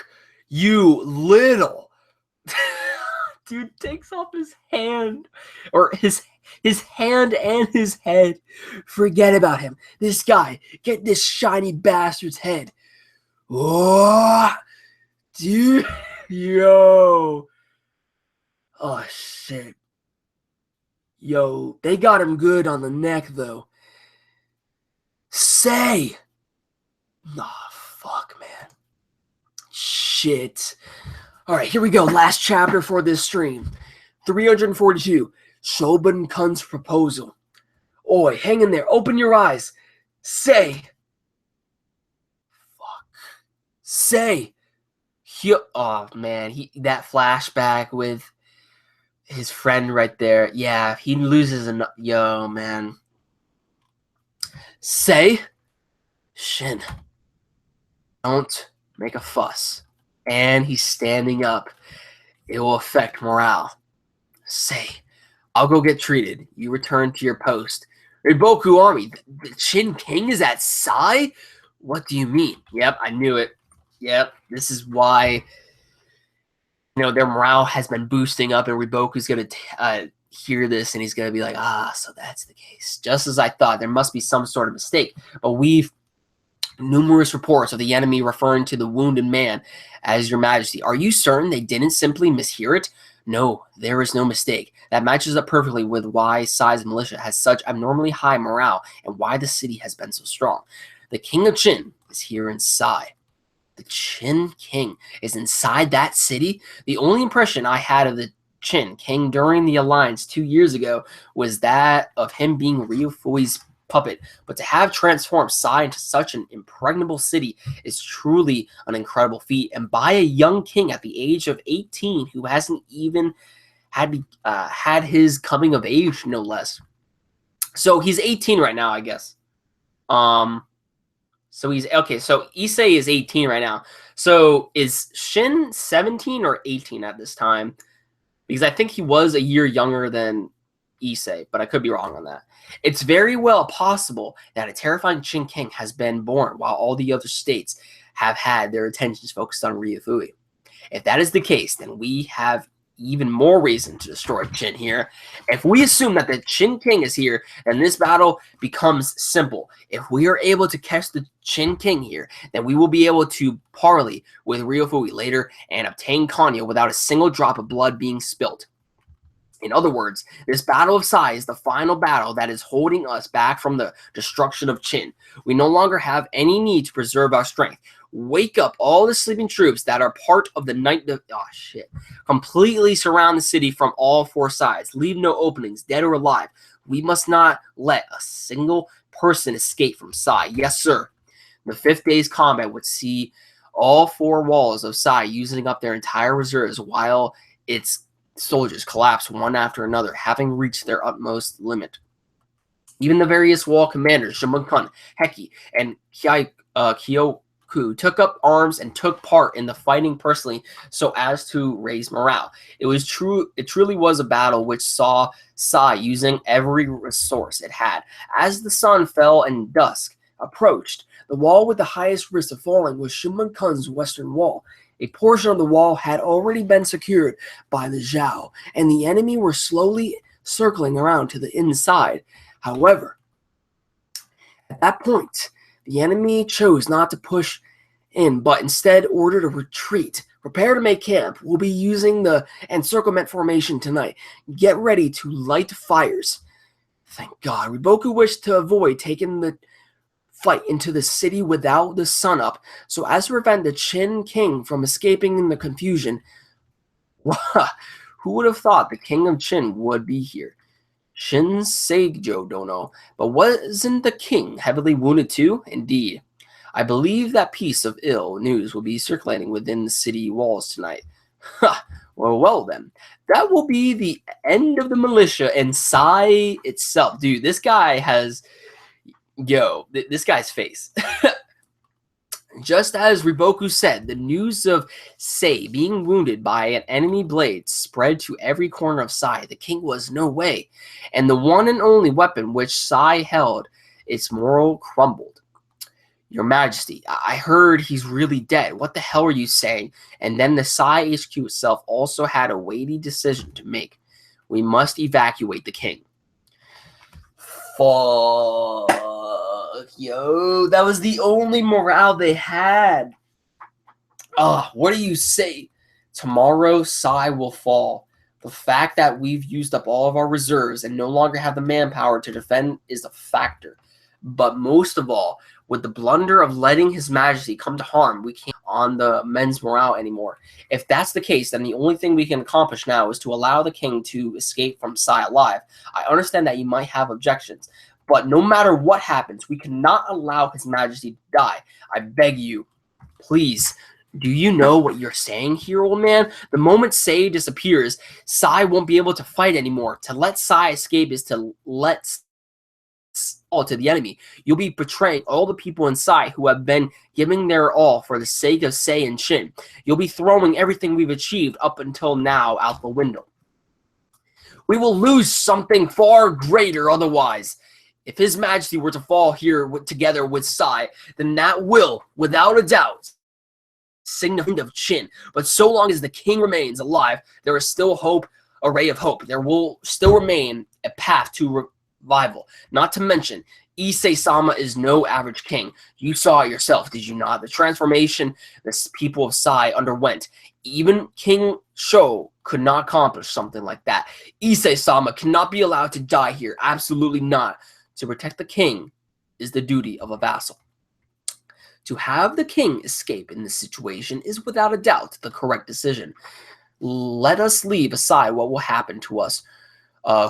You little... Dude takes off his hand. Or his hand and his head. Forget about him. This guy. Get this shiny bastard's head. Oh, dude. Yo. Oh, shit. Yo, they got him good on the neck, though. Sei! Oh, fuck, man. Shit. Alright, here we go. Last chapter for this stream. 342. Shogun Kun's proposal. Oi, hang in there. Open your eyes. Sei. Fuck. Sei. Oh, man. That flashback with his friend right there. Yeah, he loses yo, man. Sei, Shin, don't make a fuss. And he's standing up. It will affect morale. Sei, I'll go get treated. You return to your post. Hey, Boku Army, the Shin King is at Sai? What do you mean? Yep, I knew it. Yep, this is why, their morale has been boosting up, and Riboku's going to hear this, and he's going to be like, so that's the case. Just as I thought, there must be some sort of mistake. But we've numerous reports of the enemy referring to the wounded man as your majesty. Are you certain they didn't simply mishear it? No, there is no mistake. That matches up perfectly with why Sai's militia has such abnormally high morale and why the city has been so strong. The king of Shin is here in Sai. The Shin King is inside that city? The only impression I had of the Shin King during the alliance 2 years ago was that of him being Ryofui's puppet, but to have transformed Sai into such an impregnable city is truly an incredible feat, and by a young king at the age of 18 who hasn't even had his coming of age, no less. So he's 18 right now, I guess. So he's okay. So Ei Sei is 18 right now. So is Shin 17 or 18 at this time? Because I think he was a year younger than Ei Sei, but I could be wrong on that. It's very well possible that a terrifying Shin King has been born while all the other states have had their attentions focused on Ryufui. If that is the case, then we have even more reason to destroy Shin here. If we assume that the Shin King is here, then this battle becomes simple. If we are able to catch the Shin King here, then we will be able to parley with Ryufui later and obtain Kanya without a single drop of blood being spilt. In other words, this Battle of Sai is the final battle that is holding us back from the destruction of Shin. We no longer have any need to preserve our strength. Wake up all the sleeping troops that are part of the night. Completely surround the city from all four sides. Leave no openings, dead or alive. We must not let a single person escape from Sai. Yes, sir. The 5th day's combat would see all four walls of Sai using up their entire reserves while its soldiers collapse one after another, having reached their utmost limit. Even the various wall commanders, Shin, Heki, and Kyoku, took up arms and took part in the fighting personally so as to raise morale. It truly was a battle which saw Sai using every resource it had. As the sun fell and dusk approached, the wall with the highest risk of falling was Shinmonkun's western wall. A portion of the wall had already been secured by the Zhao, and the enemy were slowly circling around to the inside. However, at that point, the enemy chose not to push in, but instead ordered a retreat. Prepare to make camp. We'll be using the encirclement formation tonight. Get ready to light fires. Thank God. Riboku wished to avoid taking the fight into the city without the sun up, so as to prevent the Shin King from escaping in the confusion. Who would have thought the King of Shin would be here? Shin Seijo Dono. But wasn't the king heavily wounded too? Indeed. I believe that piece of ill news will be circulating within the city walls tonight. Well then. That will be the end of the militia and Sai itself. Dude, this guy has... this guy's face. Just as Riboku said, the news of Sei being wounded by an enemy blade spread to every corner of Sai. The king was no way, and the one and only weapon which Sai held, its moral crumbled. Your Majesty, I heard he's really dead. What the hell are you saying? And then the Sai HQ itself also had a weighty decision to make. We must evacuate the king. Fuck. Yo, that was the only morale they had. What do you say? Tomorrow, Sai will fall. The fact that we've used up all of our reserves and no longer have the manpower to defend is a factor. But most of all, with the blunder of letting His Majesty come to harm, we can't on the men's morale anymore. If that's the case, then the only thing we can accomplish now is to allow the king to escape from Sai alive. I understand that you might have objections, but no matter what happens, we cannot allow His Majesty to die. I beg you, please, Do you know what you're saying here, old man? The moment Sei disappears, Sai won't be able to fight anymore. To let Sai escape is to let all to the enemy. You'll be betraying all the people inside who have been giving their all for the sake of Sei and Shin. You'll be throwing everything we've achieved up until now out the window. We will lose something far greater otherwise. If His Majesty were to fall here together with Sai, then that will, without a doubt, signify of Shin. But so long as the king remains alive, there is still hope, a ray of hope. There will still remain a path to revival. Not to mention, Ei Sei-sama is no average king. You saw it yourself, did you not? The transformation the people of Sai underwent. Even King Shou could not accomplish something like that. Ei Sei-sama cannot be allowed to die here. Absolutely not. To protect the king is the duty of a vassal. To have the king escape in this situation is without a doubt the correct decision. Let us leave aside what will happen to us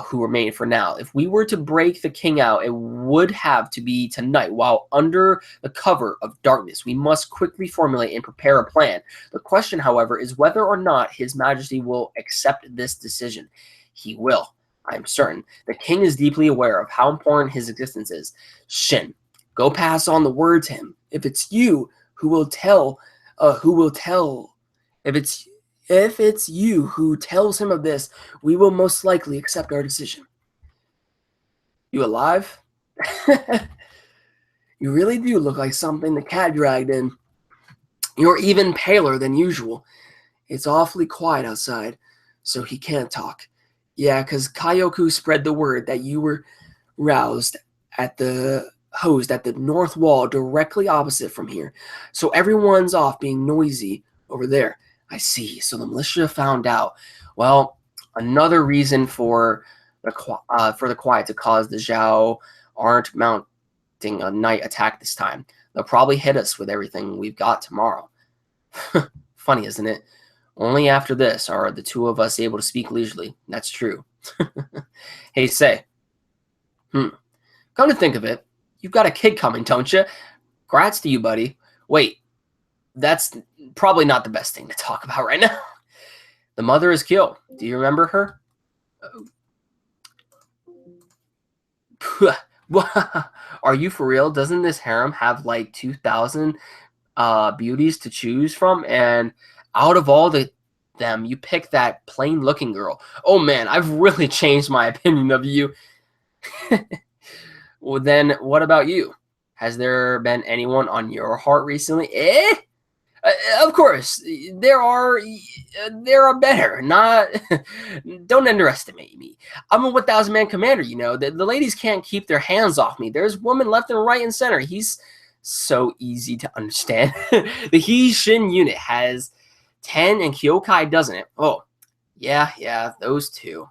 who remain for now. If we were to break the king out, it would have to be tonight while under the cover of darkness. We must quickly formulate and prepare a plan. The question, however, is whether or not His Majesty will accept this decision. He will, I am certain. The king is deeply aware of how important his existence is. Shin, go pass on the word to him. If it's you who will tell, if it's you who tells him of this, we will most likely accept our decision. You alive? You really do look like something the cat dragged in. You're even paler than usual. It's awfully quiet outside, so he can't talk. Yeah, because Kaioku spread the word that you were hosed at the north wall directly opposite from here. So everyone's off being noisy over there. I see. So the militia found out. Well, another reason for the quiet to cause the Zhao aren't mounting a night attack this time. They'll probably hit us with everything we've got tomorrow. Funny, isn't it? Only after this are the two of us able to speak leisurely. That's true. Hey, Sei. Come to think of it, you've got a kid coming, don't you? Congrats to you, buddy. Wait, that's probably not the best thing to talk about right now. The mother is killed. Do you remember her? Are you for real? Doesn't this harem have like 2,000 beauties to choose from? And out of all them, you pick that plain-looking girl. Oh man, I've really changed my opinion of you. Well, then what about you? Has there been anyone on your heart recently? Of course, there are better. Not, don't underestimate me. I'm a 1,000-man commander, you know. The ladies can't keep their hands off me. There's women left and right and center. He's so easy to understand. The Shin unit has 10 and Kyokai doesn't it? Oh, yeah, those two.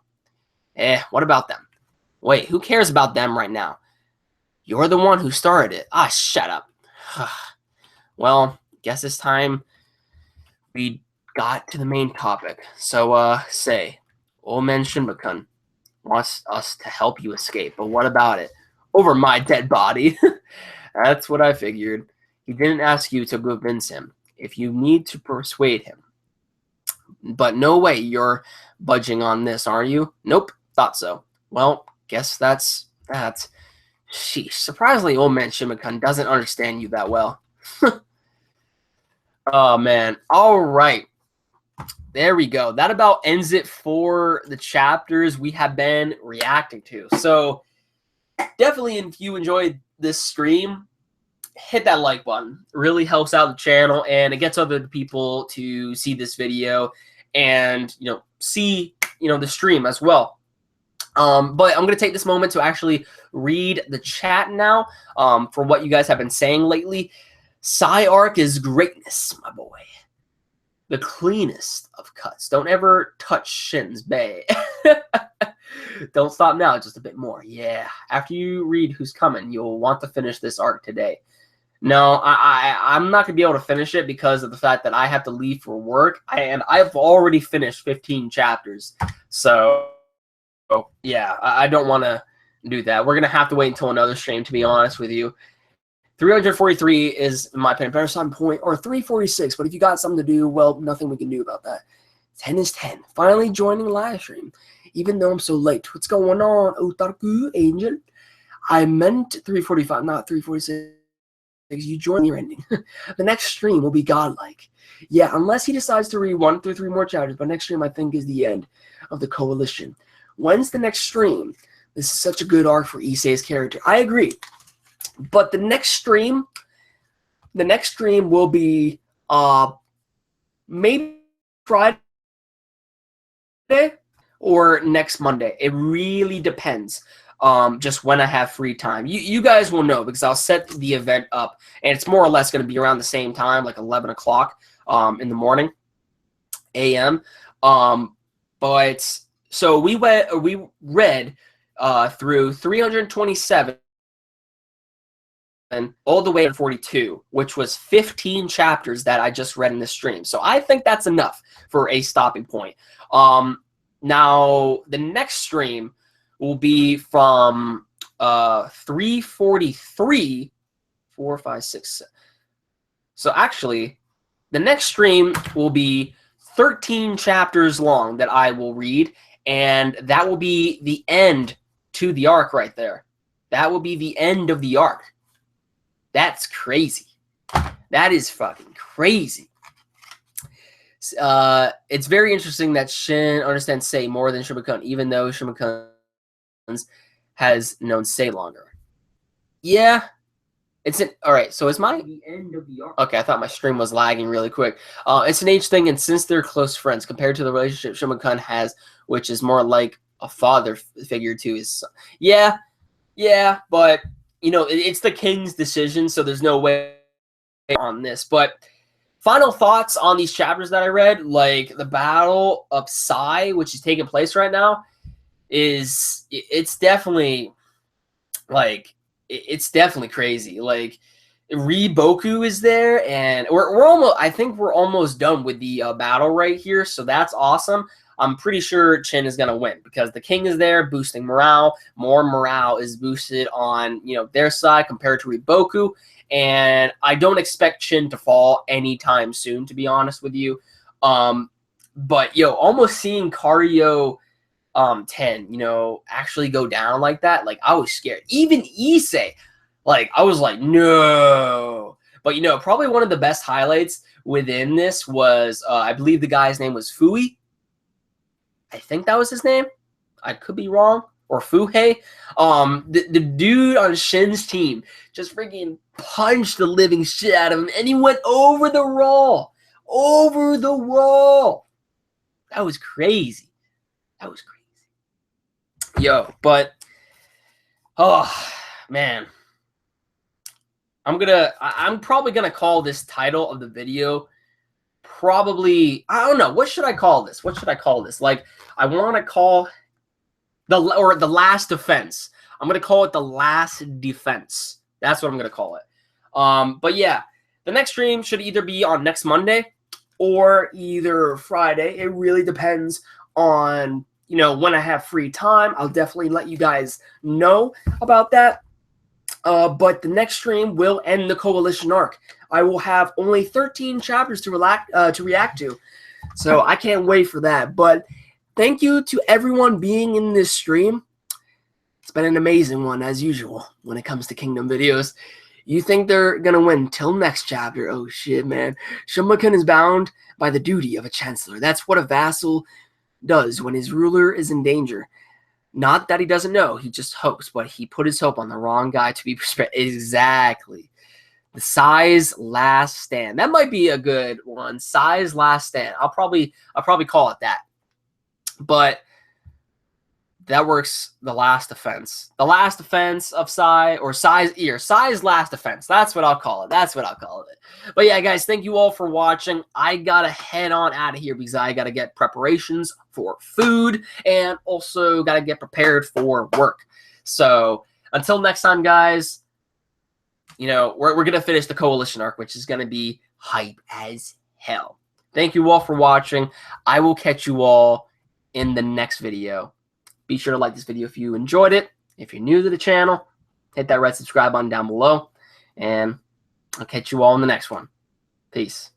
What about them? Wait, who cares about them right now? You're the one who started it. Ah, shut up. Well, guess it's time we got to the main topic. So, Sei, old man Shinbakun wants us to help you escape, but what about it? Over my dead body. That's what I figured. He didn't ask you to convince him. If you need to persuade him. But no way you're budging on this, are you? Nope, thought so. Well, guess that's that. Sheesh, surprisingly, old man Shinbakun doesn't understand you that well. Oh, man. All right. There we go. That about ends it for the chapters we have been reacting to. So, definitely, if you enjoyed this stream, hit that like button. It really helps out the channel, and it gets other people to see this video and, see, the stream as well. But I'm going to take this moment to actually read the chat now for what you guys have been saying lately. Sai arc is greatness, my boy. The cleanest of cuts. Don't ever touch Shin's Bay. Don't stop now, just a bit more. Yeah, after you read who's coming, you'll want to finish this arc today. No, I'm not going to be able to finish it because of the fact that I have to leave for work, and I've already finished 15 chapters. So, yeah, I don't want to do that. We're going to have to wait until another stream, to be honest with you. 343 is, in my opinion, better starting point, or 346. But if you got something to do, well, nothing we can do about that. 10 is 10. Finally joining live stream, even though I'm so late. What's going on, Otaku Angel? I meant 345, not 346. You join your ending. The next stream will be godlike. Yeah, unless he decides to read 1 through 3 more chapters. But next stream, I think, is the end of the coalition. When's the next stream? This is such a good arc for Ei Sei's character. I agree. But the next stream will be maybe Friday or next Monday. It really depends. Just when I have free time. You guys will know because I'll set the event up, and it's more or less going to be around the same time, like 11 o'clock in the morning, a.m. But so we read through 327 and all the way to 42, which was 15 chapters that I just read in this stream. So I think that's enough for a stopping point. Now the next stream will be from 343, 4, 5, 6, 7. So actually, the next stream will be 13 chapters long that I will read, and that will be the end to the arc right there. That will be the end of the arc. That's crazy. That is fucking crazy. It's very interesting that Shin understands Sei more than Shimokun, even though Shimokun has known Sei longer. Yeah. All right, so it's the end of the arc. Okay, I thought my stream was lagging really quick. It's an age thing, and since they're close friends, compared to the relationship Shimokun has, which is more like a father figure to his son. Yeah, but you know, it's the king's decision, so there's no way on this. But final thoughts on these chapters that I read, like the battle of Sai, which is taking place right now, it's definitely crazy. Like Boku is there, and I think we're almost done with the battle right here, so that's awesome. I'm pretty sure Shin is gonna win because the king is there, boosting morale. More morale is boosted on their side compared to Boku, and I don't expect Shin to fall anytime soon, to be honest with you. But almost seeing Kario 10, actually go down like that, like I was scared. Even Ei Sei, like I was like, no. But probably one of the best highlights within this was I believe the guy's name was Fui. I think that was his name. I could be wrong. Or Fuhei. The dude on Shin's team just freaking punched the living shit out of him, and he went over the wall. Over the wall. That was crazy. That was crazy. But oh man. I'm probably gonna call this title of the video probably, I don't know, what should I call this? Like, I want to call the last defense. I'm gonna call it the last defense. That's what I'm gonna call it. But yeah, the next stream should either be on next Monday or either Friday. It really depends on when I have free time. I'll definitely let you guys know about that. But the next stream will end the coalition arc. I will have only 13 chapters to react to, so I can't wait for that. But thank you to everyone being in this stream. It's been an amazing one, as usual, when it comes to Kingdom videos. You think they're gonna win till next chapter? Oh shit, man. Shimokun is bound by the duty of a chancellor. That's what a vassal does when his ruler is in danger. Not that he doesn't know, he just hopes, but he put his hope on the wrong guy to be respected. Exactly. The Sai's last stand. That might be a good one. Sai's last stand. I'll probably call it that. But that works. The last defense. The last defense of Sai, or Sai's ear. Sai's last defense. That's what I'll call it. But yeah, guys, thank you all for watching. I gotta head on out of here because I gotta get preparations for food and also gotta get prepared for work. So until next time, guys, we're gonna finish the coalition arc, which is gonna be hype as hell. Thank you all for watching. I will catch you all in the next video. Be sure to like this video if you enjoyed it. If you're new to the channel, hit that red subscribe button down below. And I'll catch you all in the next one. Peace.